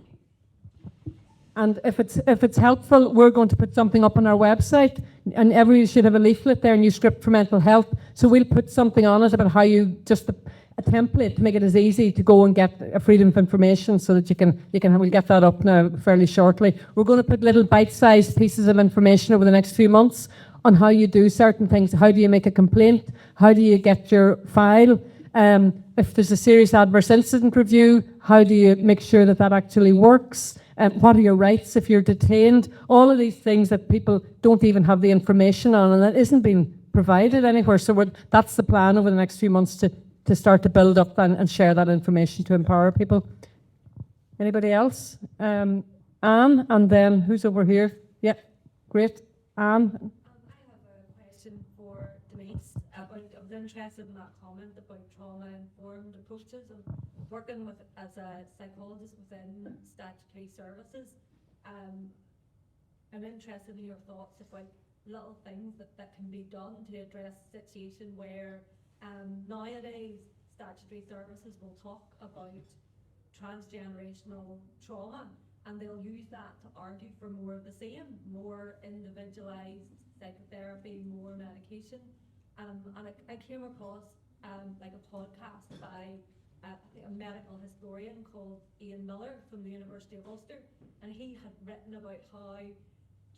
you. And if it's helpful, we're going to put something up on our website, and everybody should have a leaflet there, new script for mental health. So we'll put something on it about how you a template to make it as easy to go and get a freedom of information, so that we'll get that up now fairly shortly. We're going to put little bite-sized pieces of information over the next few months on how you do certain things. How do you make a complaint? How do you get your file? If there's a serious adverse incident review, how do you make sure that actually works? What are your rights if you're detained? All of these things that people don't even have the information on, and that isn't being provided anywhere. So that's the plan over the next few months, to start to build up and share that information to empower people. Anybody else? Anne, and then who's over here? Yeah, great. Anne. I have a question for Denise. I was interested in that comment about trauma-informed approaches and working as a psychologist within statutory services. I'm interested in your thoughts about little things that can be done to address a situation where nowadays statutory services will talk about transgenerational trauma, and they'll use that to argue for more of the same, more individualised psychotherapy, more medication. And I came across like a podcast by a medical historian called Ian Miller from the University of Ulster, and he had written about how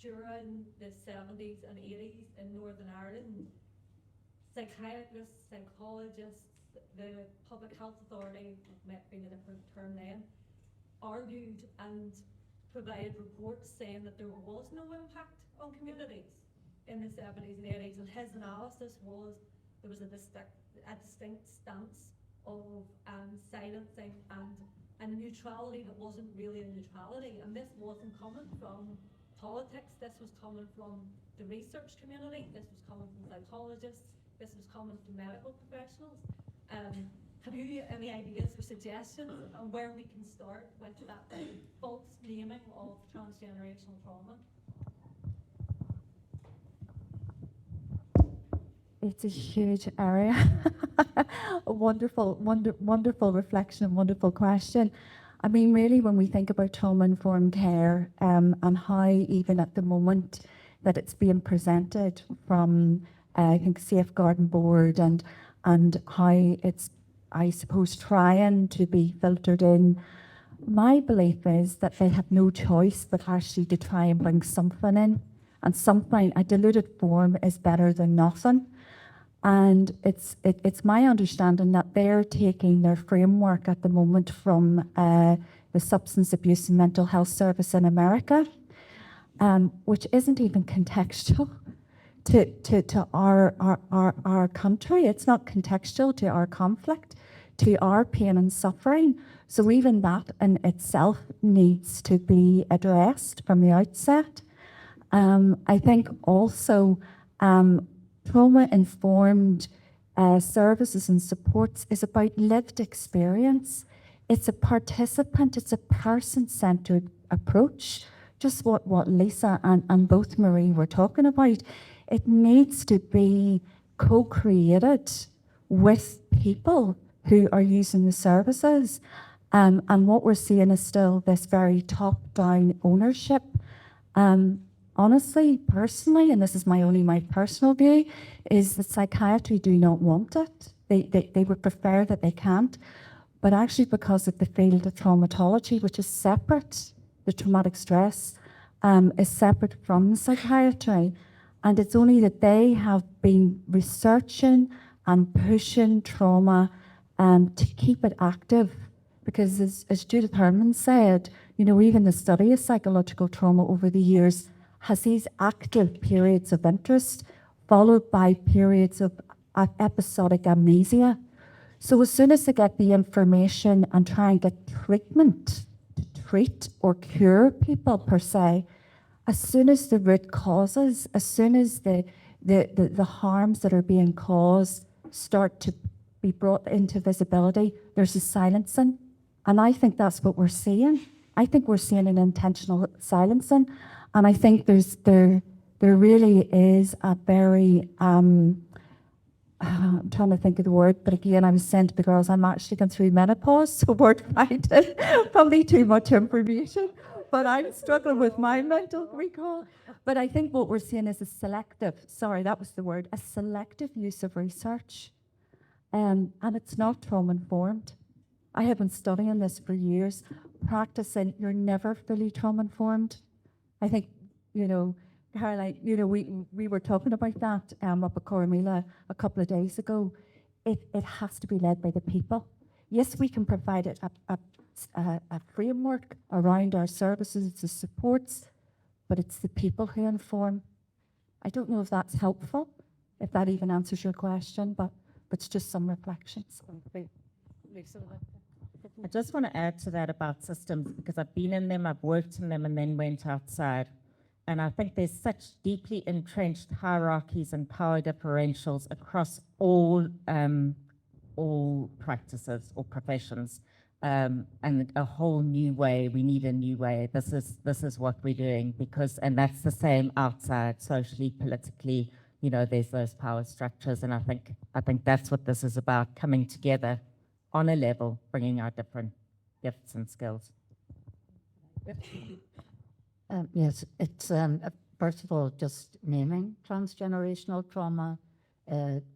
during the 70s and 80s in Northern Ireland, psychiatrists, psychologists, the public health authority, might be a different term then, argued and provided reports saying that there was no impact on communities in the 70s and 80s, and his analysis was there was a distinct stance of silencing and neutrality that wasn't really a neutrality, and this wasn't coming from politics, this was coming from the research community, this was coming from psychologists, this was coming from medical professionals. Have you any ideas or suggestions on where we can start with that false naming of transgenerational trauma? It's a huge area. A wonderful reflection, wonderful question. I mean, really, when we think about trauma-informed care and how even at the moment that it's being presented from, I think, Safeguarding Board and how it's, I suppose, trying to be filtered in, my belief is that they have no choice but actually to try and bring something in. And something, a diluted form is better than nothing. And it's my understanding that they're taking their framework at the moment from the Substance Abuse and Mental Health Service in America, which isn't even contextual to our country. It's not contextual to our conflict, to our pain and suffering. So even that in itself needs to be addressed from the outset. I think also trauma-informed services and supports is about lived experience. It's a participant, it's a person-centered approach, just what Lisa and both Marie were talking about. It needs to be co-created with people who are using the services. And what we're seeing is still this very top-down ownership. Honestly, personally, and this is my personal view, is that psychiatry do not want it. They would prefer that they can't. But actually because of the field of traumatology, which is separate, the traumatic stress is separate from psychiatry. And it's only that they have been researching and pushing trauma to keep it active. Because as Judith Herman said, you know, even the study of psychological trauma over the years has these active periods of interest followed by periods of episodic amnesia. So as soon as they get the information and try and get treatment to treat or cure people per se, as soon as the root causes, as soon as the harms that are being caused start to be brought into visibility, there's a silencing. And I think that's what we're seeing. I think we're seeing an intentional silencing. And I think there really is a very, I'm trying to think of the word, but again, I was saying to the girls, I'm actually going through menopause, so word finding, probably too much information, but I'm struggling with my mental recall. But I think what we're seeing is a selective use of research. And it's not trauma-informed. I have been studying this for years, practicing, you're never fully trauma-informed. I think, you know, Caroline, you know, we were talking about that up at Coromila a couple of days ago. It has to be led by the people. Yes, we can provide a framework around our services, the supports, but it's the people who inform. I don't know if that's helpful, if that even answers your question, but it's just some reflections. I just want to add to that about systems, because I've been in them, I've worked in them, and then went outside. And I think there's such deeply entrenched hierarchies and power differentials across all practices or professions, and a whole new way. We need a new way. This is what we're doing, and that's the same outside, socially, politically. You know, there's those power structures, and I think that's what this is about, coming together on a level, bringing our different gifts and skills. Yes, it's first of all, just naming transgenerational trauma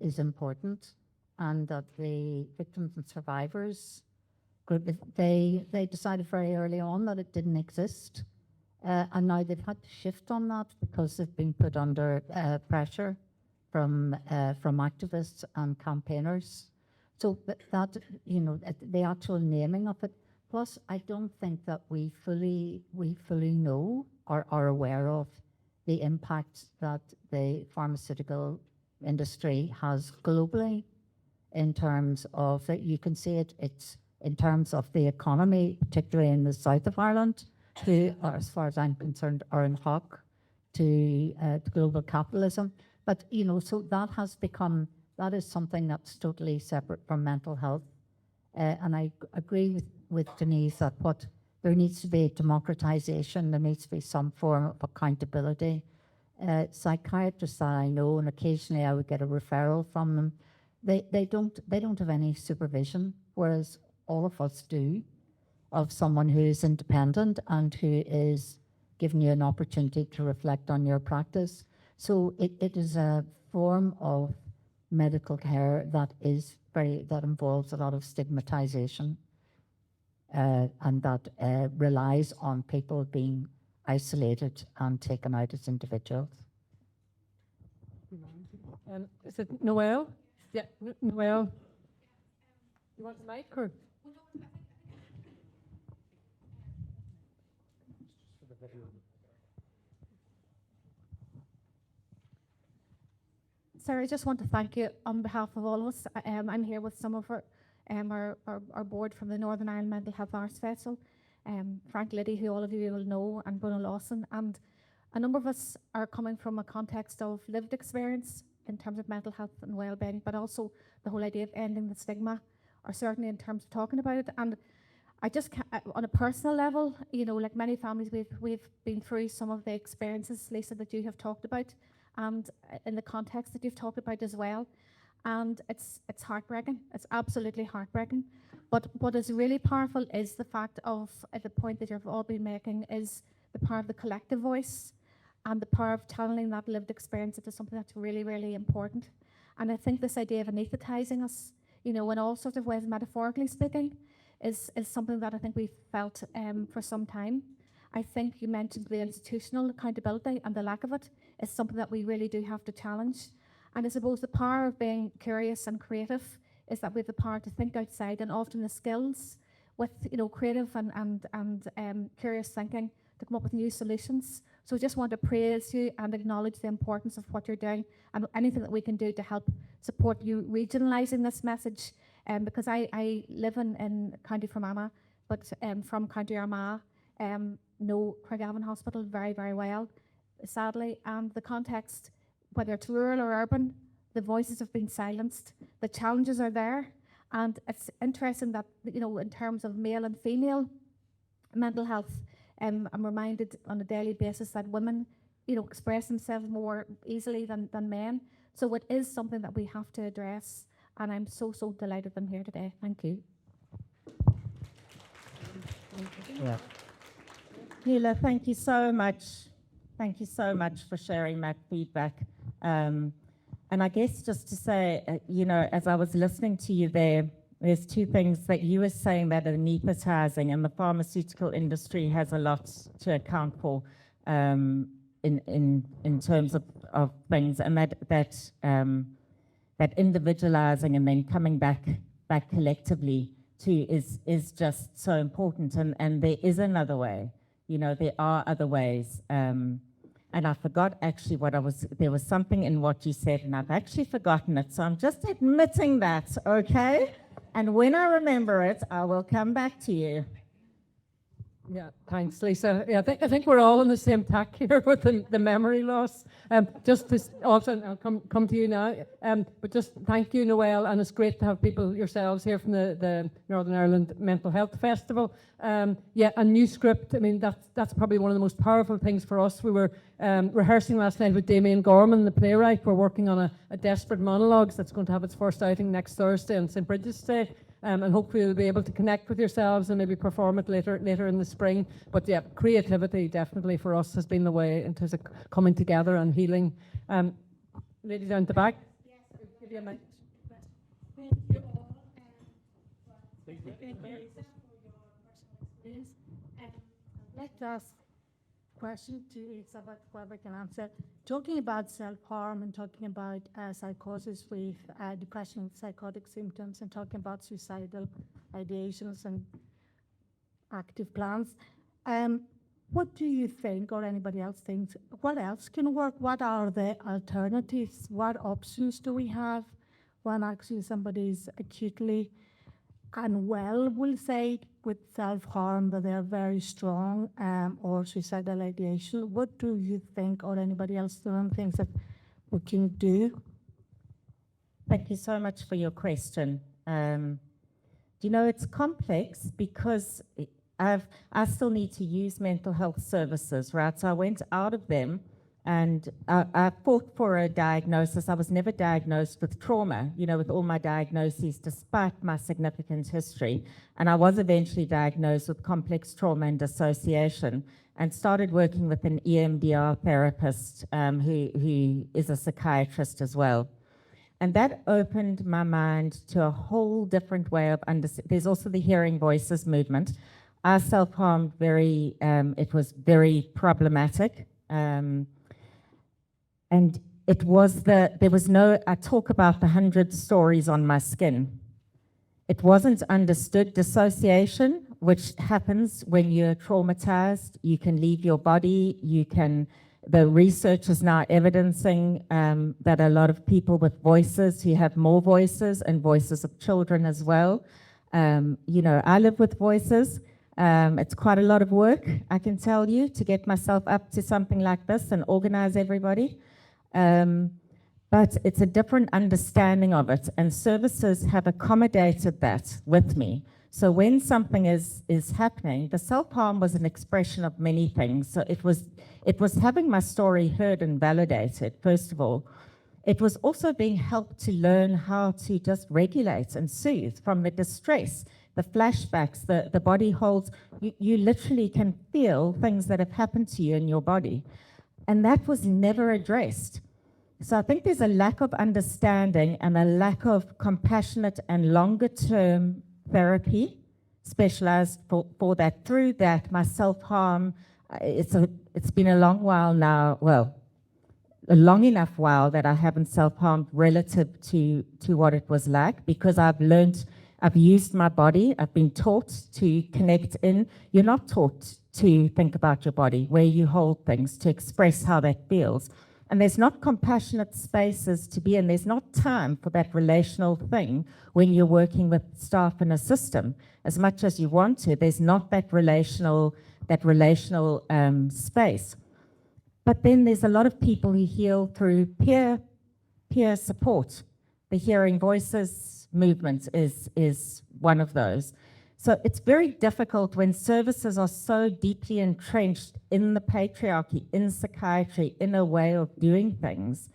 is important, and that the victims and survivors group, they decided very early on that it didn't exist, and now they've had to shift on that because they've been put under pressure from activists and campaigners. So that, you know, the actual naming of it. Plus, I don't think that we fully know or are aware of the impact that the pharmaceutical industry has globally in terms of that. You can see it's in terms of the economy, particularly in the south of Ireland, who are, as far as I'm concerned, are in hock to global capitalism. But, you know, so that is something that's totally separate from mental health. And I agree with Denise that there needs to be democratization, there needs to be some form of accountability. Psychiatrists that I know, and occasionally I would get a referral from them, they don't have any supervision, whereas all of us do, of someone who is independent and who is giving you an opportunity to reflect on your practice. So it is a form of medical care that involves a lot of stigmatization, and that relies on people being isolated and taken out as individuals. Is it Noelle? Yeah, Noelle. You want the mic or? Sarah, I just want to thank you on behalf of all of us. I'm here with some of our our board from the Northern Ireland Mental Health Arts Festival, Frank Liddy, who all of you will know, and Bruno Lawson. And a number of us are coming from a context of lived experience in terms of mental health and well-being, but also the whole idea of ending the stigma, or certainly in terms of talking about it. And I just can't, on a personal level, you know, like many families, we've been through some of the experiences, Lisa, that you have talked about, and in the context that you've talked about as well. And it's heartbreaking. It's absolutely heartbreaking. But what is really powerful is the fact of, at the point that you've all been making, is the power of the collective voice and the power of channeling that lived experience into something that's really, really important. And I think this idea of anesthetizing us, you know, in all sorts of ways, metaphorically speaking, is something that I think we've felt for some time. I think you mentioned the institutional accountability, and the lack of it is something that we really do have to challenge. And I suppose the power of being curious and creative is that we have the power to think outside, and often the skills with, you know, creative and curious thinking to come up with new solutions. So I just want to praise you and acknowledge the importance of what you're doing, and anything that we can do to help support you regionalising this message. Because I live in County Fermanagh, but from County Armagh, know Craigavon Hospital very, very well, sadly, and the context, whether it's rural or urban, the voices have been silenced. The challenges are there, and it's interesting that, you know, in terms of male and female mental health, I'm reminded on a daily basis that women, you know, express themselves more easily than men. So it is something that we have to address, and I'm so delighted I'm here today. Thank you. Yeah. Neela, thank you so much. Thank you so much for sharing that feedback. And I guess just to say, you know, as I was listening to you there's two things that you were saying that are anesthetizing, and the pharmaceutical industry has a lot to account for in terms of things, and that individualizing and then coming back collectively too is just so important. And there is another way. You know, there are other ways. And I forgot actually there was something in what you said, and I've actually forgotten it. So I'm just admitting that, okay? And when I remember it, I will come back to you. Yeah, thanks, Lisa. Yeah, I think we're all on the same tack here with the memory loss. Just to also, I'll come to you now. But just thank you, Noelle, and it's great to have people yourselves here from the Northern Ireland Mental Health Festival. Yeah, a new script. I mean, that's probably one of the most powerful things for us. We were rehearsing last night with Damien Gorman, the playwright. We're working on a Desperate Monologues that's going to have its first outing next Thursday on St. Bridget's Day. And hopefully we'll be able to connect with yourselves and maybe perform it later in the spring. But yeah, creativity definitely for us has been the way in terms of coming together and healing. Lady down the back. Yes, I'll give you a mic. thank you all. Thank you, Lisa, for your personal experience. And I'd like to ask a question to Lisa, but whoever can answer. Talking about self-harm and talking about psychosis with depression with psychotic symptoms, and talking about suicidal ideations and active plans, what do you think, or anybody else thinks, what else can work? What are the alternatives? What options do we have when actually somebody's acutely unwell, we'll say, with self-harm, that they're very strong, or suicidal ideation? What do you think, or anybody else thinks that we can do? Thank you so much for your question. You know, it's complex because I still need to use mental health services, right? So I went out of them, and I fought for a diagnosis. I was never diagnosed with trauma, you know, with all my diagnoses, despite my significant history. And I was eventually diagnosed with complex trauma and dissociation, and started working with an EMDR therapist who is a psychiatrist as well. And that opened my mind to a whole different way of understanding. There's also the Hearing Voices movement. I self-harmed it was very problematic. And it was I talk about the 100 stories on my skin. It wasn't understood. Dissociation, which happens when you're traumatized, you can leave your body, The research is now evidencing that a lot of people with voices who have more voices and voices of children as well. You know, I live with voices. It's quite a lot of work, I can tell you, to get myself up to something like this and organize everybody. But it's a different understanding of it, and services have accommodated that with me. So when something is happening, the self-harm was an expression of many things. So it was having my story heard and validated, first of all. It was also being helped to learn how to just regulate and soothe from the distress, the flashbacks, the body holds. You literally can feel things that have happened to you in your body. And that was never addressed. So I think there's a lack of understanding and a lack of compassionate and longer-term therapy specialized for that. Through that, my self-harm, it's been a long while now, well, a long enough while that I haven't self-harmed relative to what it was like, because I've used my body, I've been taught to connect in. You're not taught to think about your body, where you hold things, to express how that feels. And there's not compassionate spaces to be in. There's not time for that relational thing when you're working with staff in a system. As much as you want to, there's not that relational space. But then there's a lot of people who heal through peer support. The Hearing Voices movement is one of those. So it's very difficult when services are so deeply entrenched in the patriarchy, in psychiatry, in a way of doing things.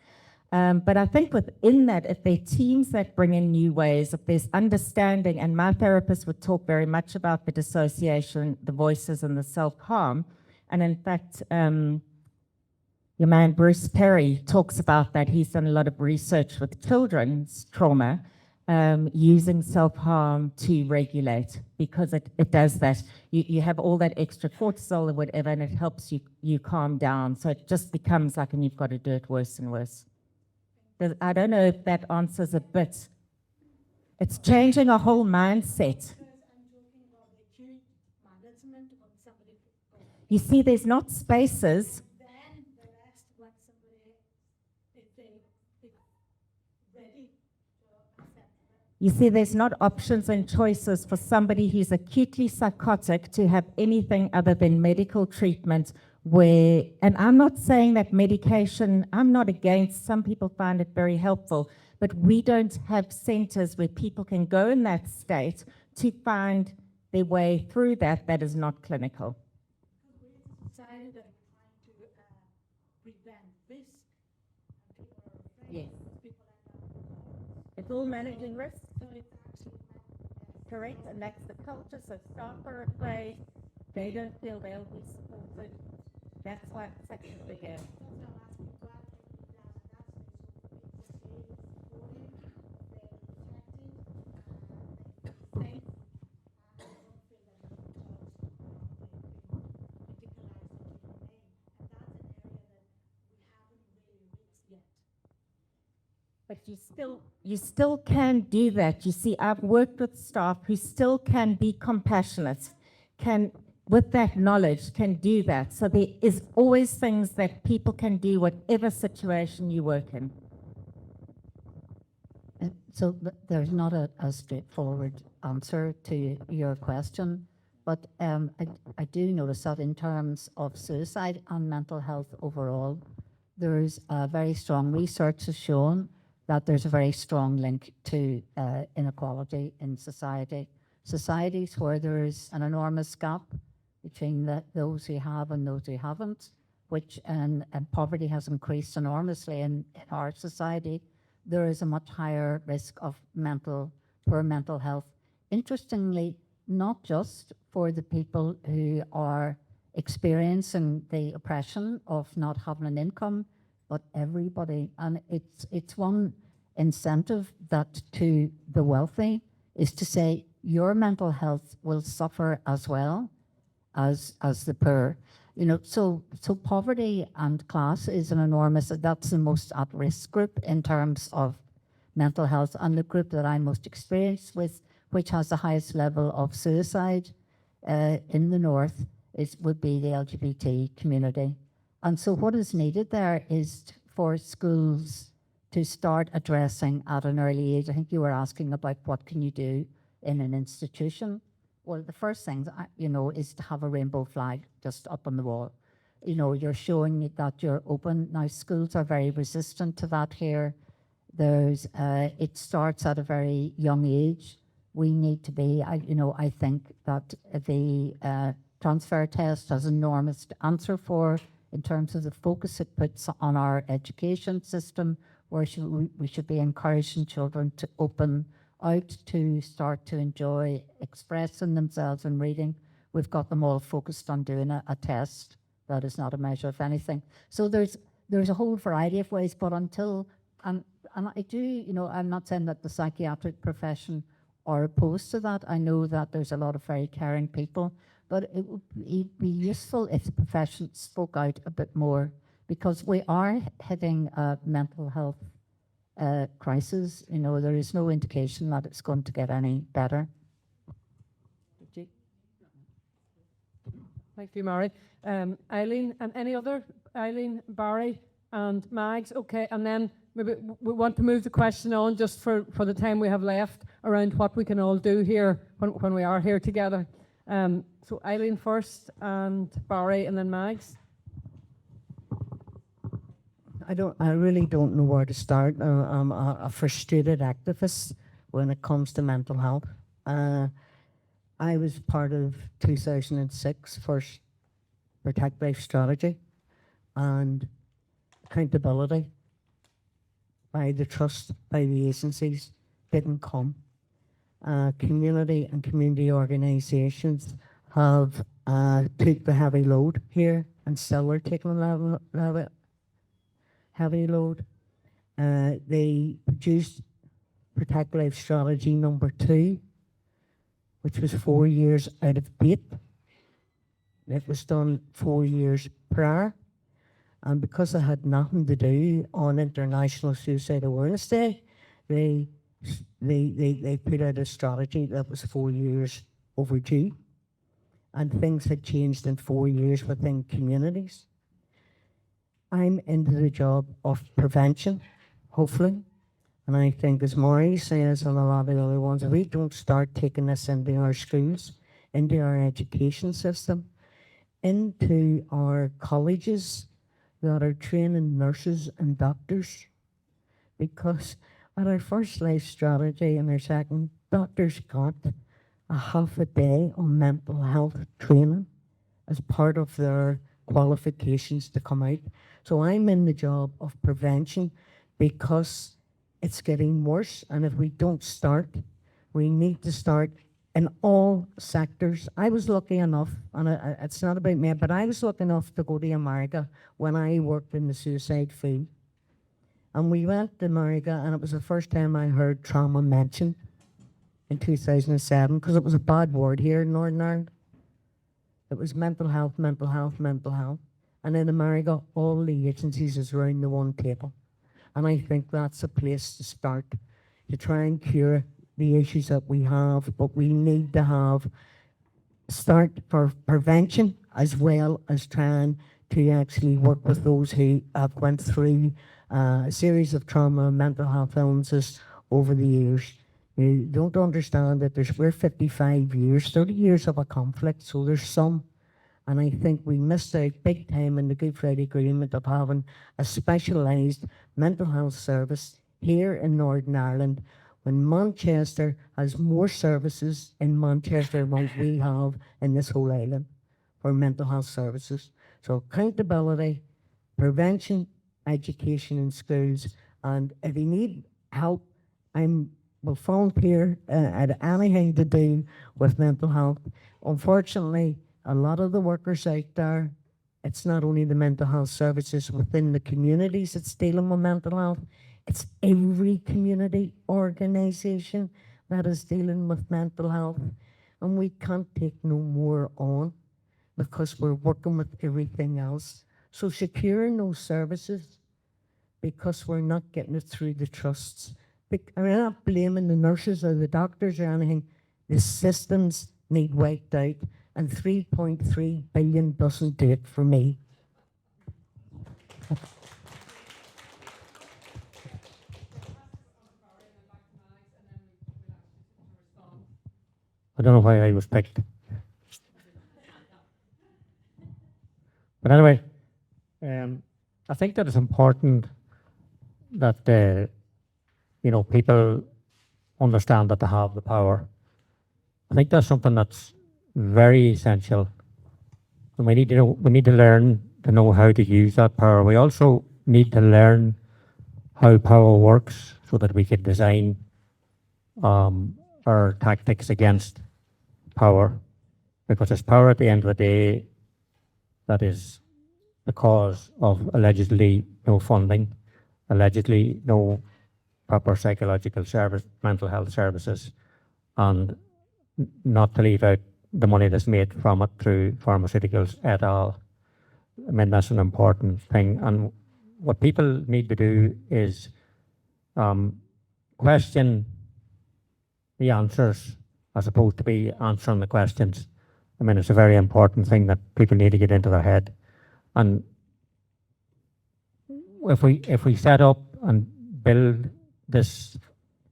But I think within that, if there are teams that bring in new ways, if there's understanding, and my therapist would talk very much about the dissociation, the voices, and the self-harm. And in fact, your man Bruce Perry talks about that. He's done a lot of research with children's trauma, using self-harm to regulate, because it does that. You have all that extra cortisol or whatever, and it helps you calm down. So it just becomes like, and you've got to do it worse and worse. I don't know if that answers a bit. It's changing a whole mindset. You see, there's not spaces. You see, there's not options and choices for somebody who's acutely psychotic to have anything other than medical treatment where, and I'm not saying that medication, I'm not against, some people find it very helpful, but we don't have centers where people can go in that state to find their way through that is not clinical. Yes. It's all managing risk. Correct, and that's the culture. So staff are afraid, they don't feel they'll be supported. That's why it's such a big area. But you still can do that. You see, I've worked with staff who still can be compassionate, can, with that knowledge, can do that. So there is always things that people can do, whatever situation you work in. So there's not a straightforward answer to your question, but I do notice that in terms of suicide and mental health overall, there's very strong research has shown that there's a very strong link to inequality in society. Societies where there's an enormous gap between those who have and those who haven't, which and poverty has increased enormously in our society, there is a much higher risk of poor mental health. Interestingly, not just for the people who are experiencing the oppression of not having an income, but everybody. And it's one incentive that to the wealthy is to say your mental health will suffer as well as the poor. You know, so poverty and class is an enormous, that's the most at-risk group in terms of mental health, and the group that I'm most experienced with, which has the highest level of suicide in the north, would be the LGBT community. And so what is needed there is for schools to start addressing at an early age. I think you were asking about what can you do in an institution. Well, the first thing, is to have a rainbow flag just up on the wall. You're showing that you're open. Now, schools are very resistant to that here. It starts at a very young age. We need to be, I think that the transfer test has enormous to answer for in terms of the focus it puts on our education system, where we should be encouraging children to open out, to start to enjoy expressing themselves and reading. We've got them all focused on doing a test that is not a measure of anything. So there's a whole variety of ways, but until, and I do, I'm not saying that the psychiatric profession are opposed to that. I know that there's a lot of very caring people, but it would be useful if the profession spoke out a bit more, because we are hitting a mental health crisis. There is no indication that it's going to get any better. Thank you, Mary. Eileen, and any other? Eileen, Barry, and Mags. Okay, and then maybe we want to move the question on just for the time we have left around what we can all do here when we are here together. So Eileen first, and Barry, and then Mags. I really don't know where to start. I'm a frustrated activist when it comes to mental health. I was part of 2006 first Protect Life strategy, and accountability by the trust, by the agencies, didn't come. Community and community organisations have took the heavy load here, and still are taking the heavy load. They produced Protect Life strategy number 2, which was 4 years out of date. It was done 4 years prior, and because it had nothing to do on International Suicide Awareness Day, they put out a strategy that was 4 years overdue, and things had changed in 4 years within communities. I'm into the job of prevention, hopefully, and I think, as Maury says and a lot of the other ones, if we don't start taking this into our schools, into our education system, into our colleges that are training nurses and doctors, because at our first life strategy and our second, doctors got a half a day on mental health training as part of their qualifications to come out. So I'm in the job of prevention because it's getting worse, and if we don't start, we need to start in all sectors. I was lucky enough, and it's not about me, but I was lucky enough to go to America when I worked in the suicide field. And we went to America, and it was the first time I heard trauma mentioned in 2007, because it was a bad word here in Northern Ireland. It was mental health, mental health, mental health. And in America, all the agencies is around the one table. And I think that's a place to start, to try and cure the issues that we have, but we need to start for prevention as well as trying to actually work with those who have went through a series of trauma and mental health illnesses over the years. You don't understand that we're 55 years, 30 years of a conflict, so there's some. And I think we missed out big time in the Good Friday Agreement of having a specialised mental health service here in Northern Ireland, when Manchester has more services in Manchester than what we have in this whole island for mental health services. So accountability, prevention, education in schools, and if you need help, will volunteer at anything to do with mental health. Unfortunately, a lot of the workers out there, it's not only the mental health services within the communities that's dealing with mental health, it's every community organisation that is dealing with mental health. And we can't take no more on because we're working with everything else. So securing those services, because we're not getting it through the trusts. I'm not blaming the nurses or the doctors or anything. The systems need wiped out, and 3.3 billion doesn't do it for me. I don't know why I was picked. But anyway, I think that it's important that people understand that they have the power. I think that's something that's very essential. And we need to learn to know how to use that power. We also need to learn how power works so that we can design our tactics against power, because it's power at the end of the day that is the cause of allegedly no funding, allegedly no proper psychological service, mental health services, and not to leave out the money that's made from it through pharmaceuticals et al. I mean, that's an important thing. And what people need to do is question the answers as opposed to be answering the questions. I mean, it's a very important thing that people need to get into their head. And if we set up and build this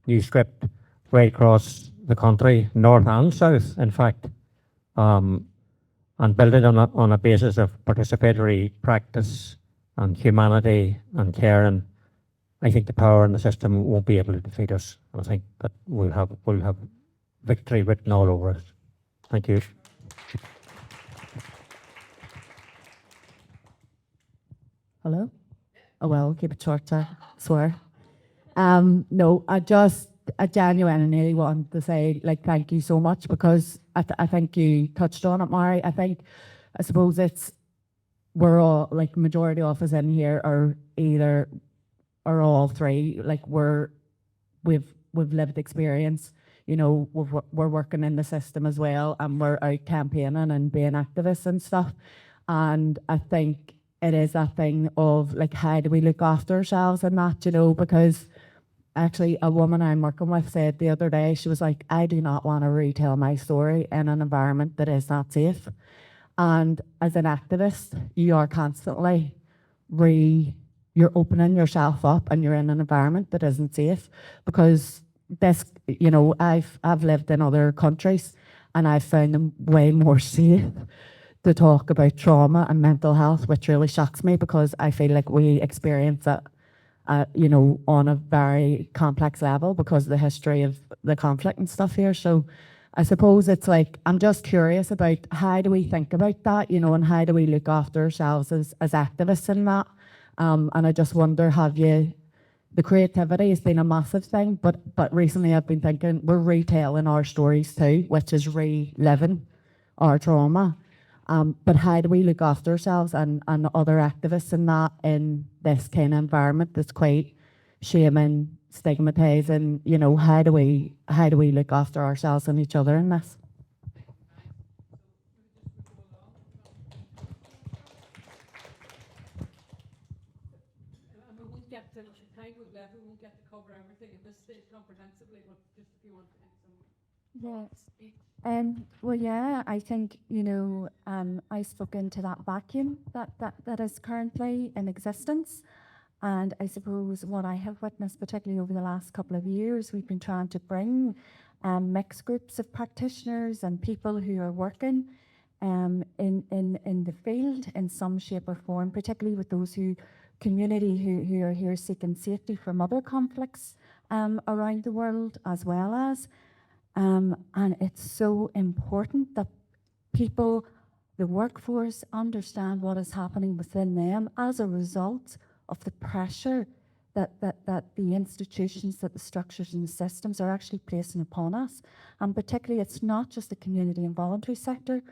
new script right across the country, north and south, in fact, and build it on a basis of participatory practice and humanity and caring, I think the power in the system won't be able to defeat us. I think that we'll have victory written all over us. Thank you. Hello? Oh, well, keep it short, I swear. No, I genuinely want to say, thank you so much, because I think you touched on it, Mary. I suppose we're all, majority of us in here are either, or all three, we've lived experience, we're working in the system as well, and we're out campaigning and being activists and stuff. And I think it is that thing of, how do we look after ourselves and that, because actually a woman I'm working with said the other day, she was like, I do not want to retell my story in an environment that is not safe. And as an activist, you are constantly you're opening yourself up, and you're in an environment that isn't safe, because this, I've lived in other countries and I've found them way more safe to talk about trauma and mental health, which really shocks me, because I feel like we experience it, on a very complex level because of the history of the conflict and stuff here. So I suppose it's I'm just curious about how do we think about that, and how do we look after ourselves as activists in that. And I just wonder, the creativity has been a massive thing, but recently I've been thinking we're retelling our stories too, which is reliving our trauma. But how do we look after ourselves and other activists in this kind of environment that's quite shaming, stigmatizing? How do we look after ourselves and each other in this? We won't get to time we've left, we won't get to cover everything at this stage comprehensively, but just if you want to add some. Yes. Well, yeah, I think, I spoke into that vacuum that is currently in existence. And I suppose what I have witnessed, particularly over the last couple of years, we've been trying to bring mixed groups of practitioners and people who are working in the field in some shape or form, particularly with those community who are here seeking safety from other conflicts around the world as well as. And it's so important that people, the workforce, understand what is happening within them as a result of the pressure that the institutions, that the structures and the systems are actually placing upon us. And particularly, it's not just the community and voluntary sector.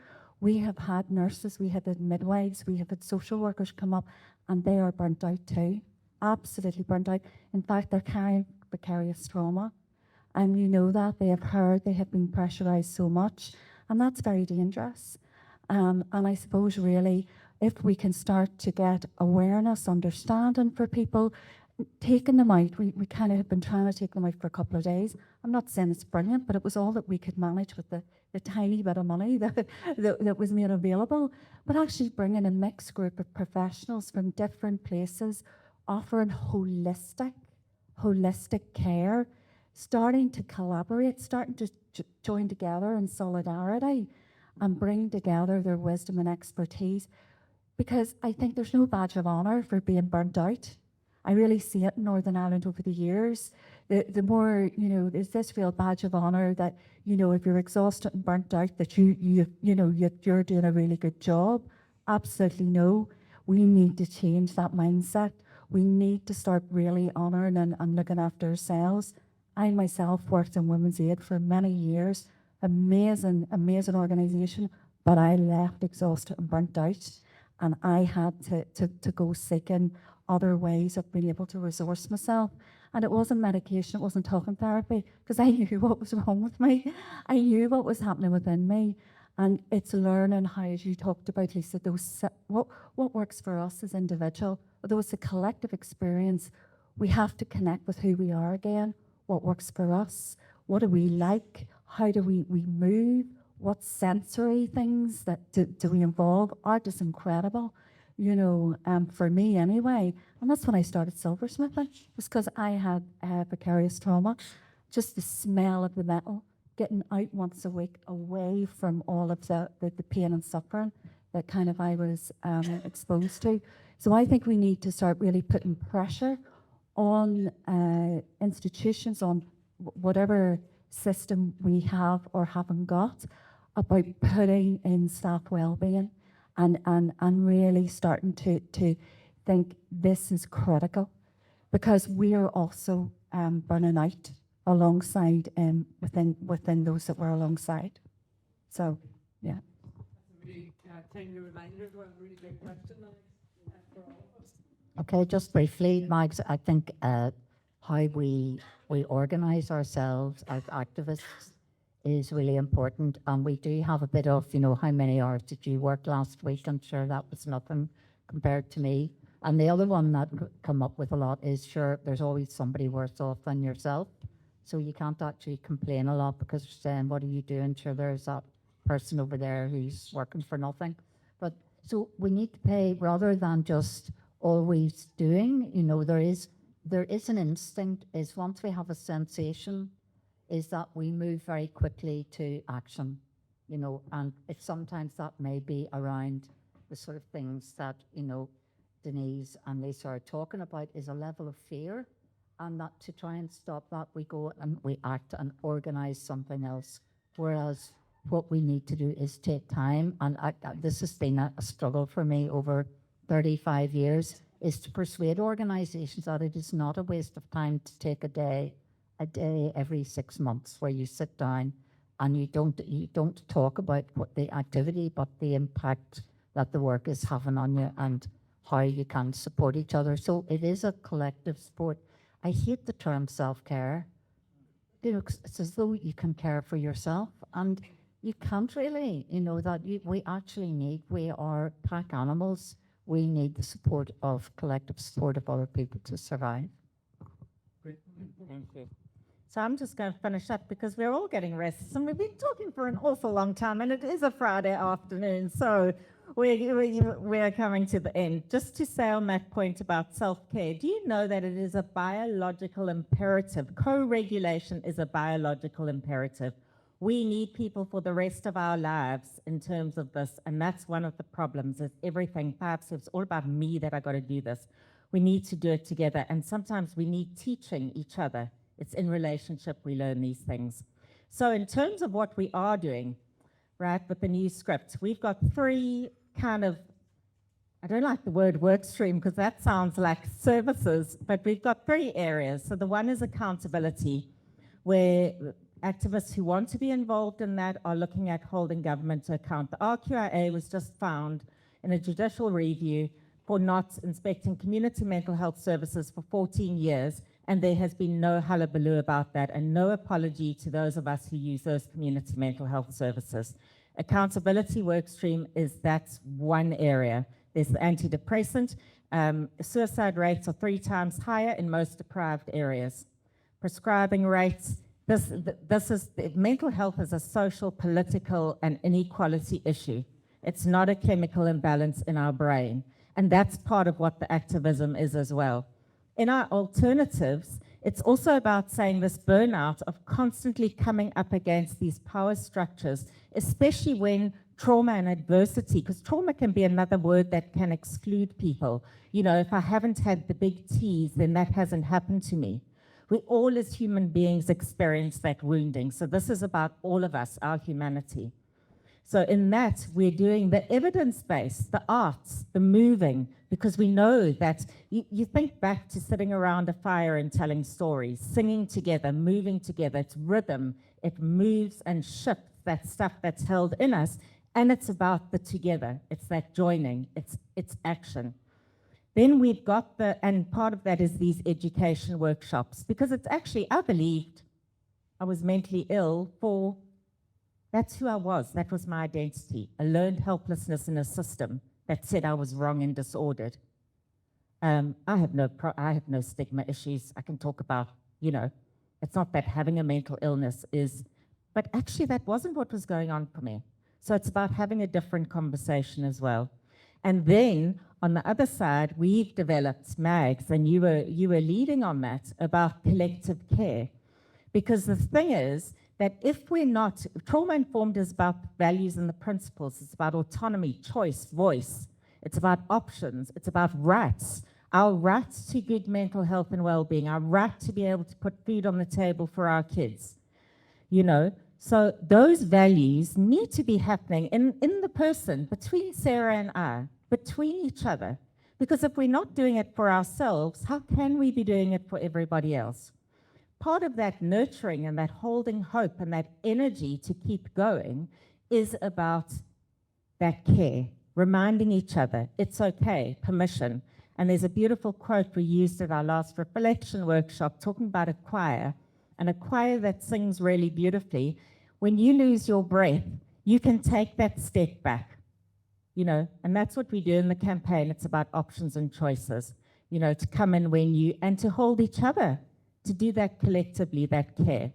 We have had nurses, we have had midwives, we have had social workers come up, and they are burnt out too, absolutely burnt out. In fact, they're carrying vicarious trauma. And that they have heard, they have been pressurised so much, and that's very dangerous. And I suppose really, if we can start to get awareness, understanding for people, taking them out, we kind of had been trying to take them out for a couple of days. I'm not saying it's brilliant, but it was all that we could manage with the tiny bit of money that was made available. But actually bringing a mixed group of professionals from different places, offering holistic care, starting to collaborate, starting to join together in solidarity and bring together their wisdom and expertise. Because I think there's no badge of honour for being burnt out. I really see it in Northern Ireland over the years. The more, there's this real badge of honour that, if you're exhausted and burnt out, that you're doing a really good job. Absolutely no. We need to change that mindset. We need to start really honouring and looking after ourselves. I myself worked in Women's Aid for many years. Amazing organisation, but I left exhausted and burnt out. And I had to go seeking other ways of being able to resource myself. And it wasn't medication, it wasn't talking therapy, because I knew what was wrong with me. I knew what was happening within me. And it's learning how, as you talked about, Lisa, what works for us as individual, although it's a collective experience, we have to connect with who we are again, what works for us, what do we like, how do we move, what sensory things that do we involve. Art is incredible, for me anyway. And that's when I started silversmithing. It was because I had vicarious trauma, just the smell of the metal, getting out once a week away from all of the pain and suffering that kind of I was exposed to. So I think we need to start really putting pressure on institutions, on whatever system we have or haven't got, about putting in staff well-being and really starting to think this is critical, because we are also burning out alongside within those that we're alongside. So, yeah. Really timely reminder, well, really big question for all of us. Okay, just briefly, Mags, I think how we organise ourselves as activists is really important. And we do have a bit of, how many hours did you work last week? I'm sure that was nothing compared to me. And the other one that come up with a lot is, sure, there's always somebody worse off than yourself. So you can't actually complain a lot because you're saying, what are you doing? Sure, there's that person over there who's working for nothing. But so we need to pay rather than just always doing, there is an instinct is once we have a sensation is that we move very quickly to action, and it's sometimes that may be around the sort of things that, Denise and Lisa are talking about is a level of fear, and that to try and stop that, we go and we act and organise something else. Whereas what we need to do is take time, and this has been a struggle for me over 35 years, is to persuade organisations that it is not a waste of time to take a day every 6 months where you sit down and you don't talk about what the activity, but the impact that the work is having on you and how you can support each other. So it is a collective sport. I hate the term self-care. It's as though you can care for yourself, and you can't really, we are pack animals. We need the collective support of other people to survive. Great. Thank you. So I'm just going to finish up because we're all getting restless and we've been talking for an awful long time, and it is a Friday afternoon, so we're coming to the end. Just to say on that point about self-care, do you know that it is a biological imperative? Co-regulation is a biological imperative. We need people for the rest of our lives in terms of this, and that's one of the problems, is everything, perhaps it's all about me that I got to do this. We need to do it together, and sometimes we need teaching each other. It's in relationship we learn these things. So in terms of what we are doing, right, with the new script, we've got three kind of, I don't like the word work stream because that sounds like services, but we've got three areas. So the one is accountability, where activists who want to be involved in that are looking at holding government to account. The RQIA was just found in a judicial review for not inspecting community mental health services for 14 years, and there has been no hullabaloo about that and no apology to those of us who use those community mental health services. Accountability work stream is that's one area. There's the antidepressant, Suicide rates are 3 times higher in most deprived areas. Prescribing rates, mental health is a social, political, and inequality issue. It's not a chemical imbalance in our brain. And that's part of what the activism is as well. In our alternatives, it's also about saying this burnout of constantly coming up against these power structures, especially when trauma and adversity, because trauma can be another word that can exclude people. You know, if I haven't had the big T's, then that hasn't happened to me. We all as human beings experience that wounding. So this is about all of us, our humanity. So in that, we're doing the evidence-based, the arts, the moving, because we know that you think back to sitting around a fire and telling stories, singing together, moving together. It's rhythm. It moves and shifts that stuff that's held in us, and it's about the together. It's that joining. It's action. Then we've got and part of that is these education workshops, because it's actually, I believed I was mentally ill that's who I was. That was my identity. A learned helplessness in a system that said I was wrong and disordered. I have no stigma issues. I can talk about, you know, it's not that having a mental illness is, but actually that wasn't what was going on for me. So it's about having a different conversation as well. And then on the other side, we've developed MAGs, and you were leading on that, about collective care. Because the thing is that if we're not, trauma-informed is about values and the principles. It's about autonomy, choice, voice. It's about options. It's about rights. Our rights to good mental health and well-being, our right to be able to put food on the table for our kids. You know, so those values need to be happening in the person, between Sarah and I, between each other. Because if we're not doing it for ourselves, how can we be doing it for everybody else? Part of that nurturing and that holding hope and that energy to keep going is about that care, reminding each other it's okay, permission. And there's a beautiful quote we used at our last reflection workshop talking about a choir, and a choir that sings really beautifully. When you lose your breath, you can take that step back, you know, and that's what we do in the campaign. It's about options and choices, you know, to come in and to hold each other, to do that collectively, that care.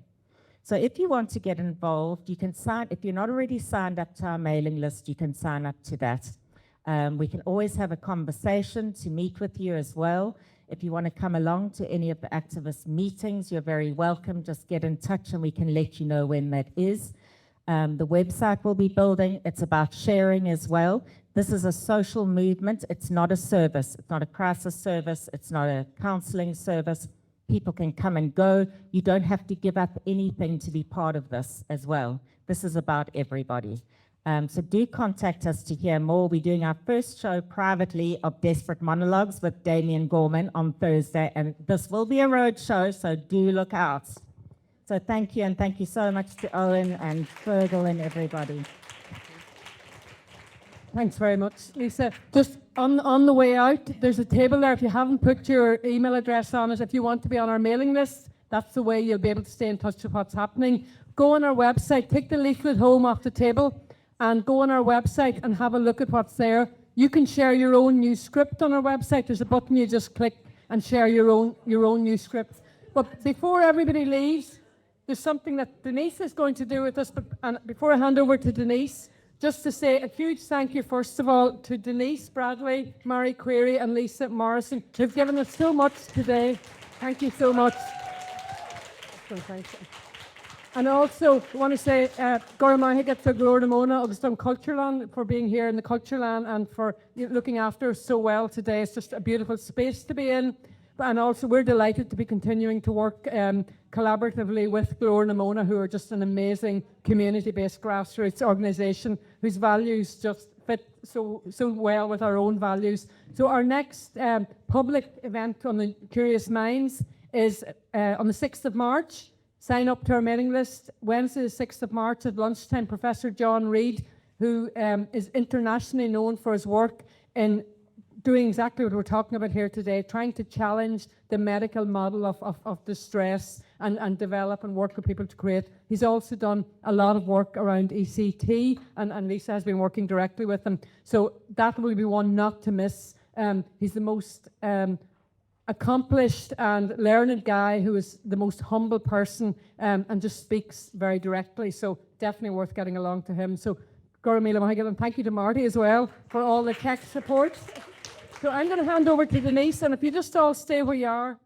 So if you want to get involved, you can sign. If you're not already signed up to our mailing list, you can sign up to that. We can always have a conversation to meet with you as well. If you want to come along to any of the activist meetings, you're very welcome. Just get in touch and we can let you know when that is. The website we'll be building, it's about sharing as well. This is a social movement. It's not a service. It's not a crisis service. It's not a counseling service. People can come and go. You don't have to give up anything to be part of this as well. This is about everybody. So do contact us to hear more. We're doing our first show privately of Desperate Monologues with Damien Gorman on Thursday, and this will be a road show, so do look out. So thank you, and thank you so much to Owen and Fergal and everybody. Thanks very much, Lisa. Just on the way out, there's a table there. If you haven't put your email address on it, if you want to be on our mailing list, that's the way you'll be able to stay in touch with what's happening. Go on our website, take the leaflet home off the table, and go on our website and have a look at what's there. You can share your own new script on our website. There's a button you just click and share your own new script. But before everybody leaves, there's something that Denise is going to do with us. And before I hand over to Denise, just to say a huge thank you, first of all, to Denise Bradley, Mary Quiery, and Lisa Morrison, who've given us so much today. Thank you so much. And also, I want to say, Gora Mahigat for Glór agus Dun Cultureland for being here in the Cultureland and for looking after us so well today. It's just a beautiful space to be in. And also, we're delighted to be continuing to work collaboratively with Glór who are just an amazing community-based grassroots organisation whose values just fit so well with our own values. So our next public event on the Curious Minds is on the 6th of March. Sign up to our mailing list. Wednesday, the 6th of March at lunchtime, Professor John Reid, who is internationally known for his work in doing exactly what we're talking about here today, trying to challenge the medical model of distress and develop and work with people to create. He's also done a lot of work around ECT, and Lisa has been working directly with him. So that will be one not to miss. He's the most accomplished and learned guy who is the most humble person and just speaks very directly. So definitely worth getting along to him. So and thank you to Marty as well for all the tech support. So I'm going to hand over to Denise, and if you just all stay where you are.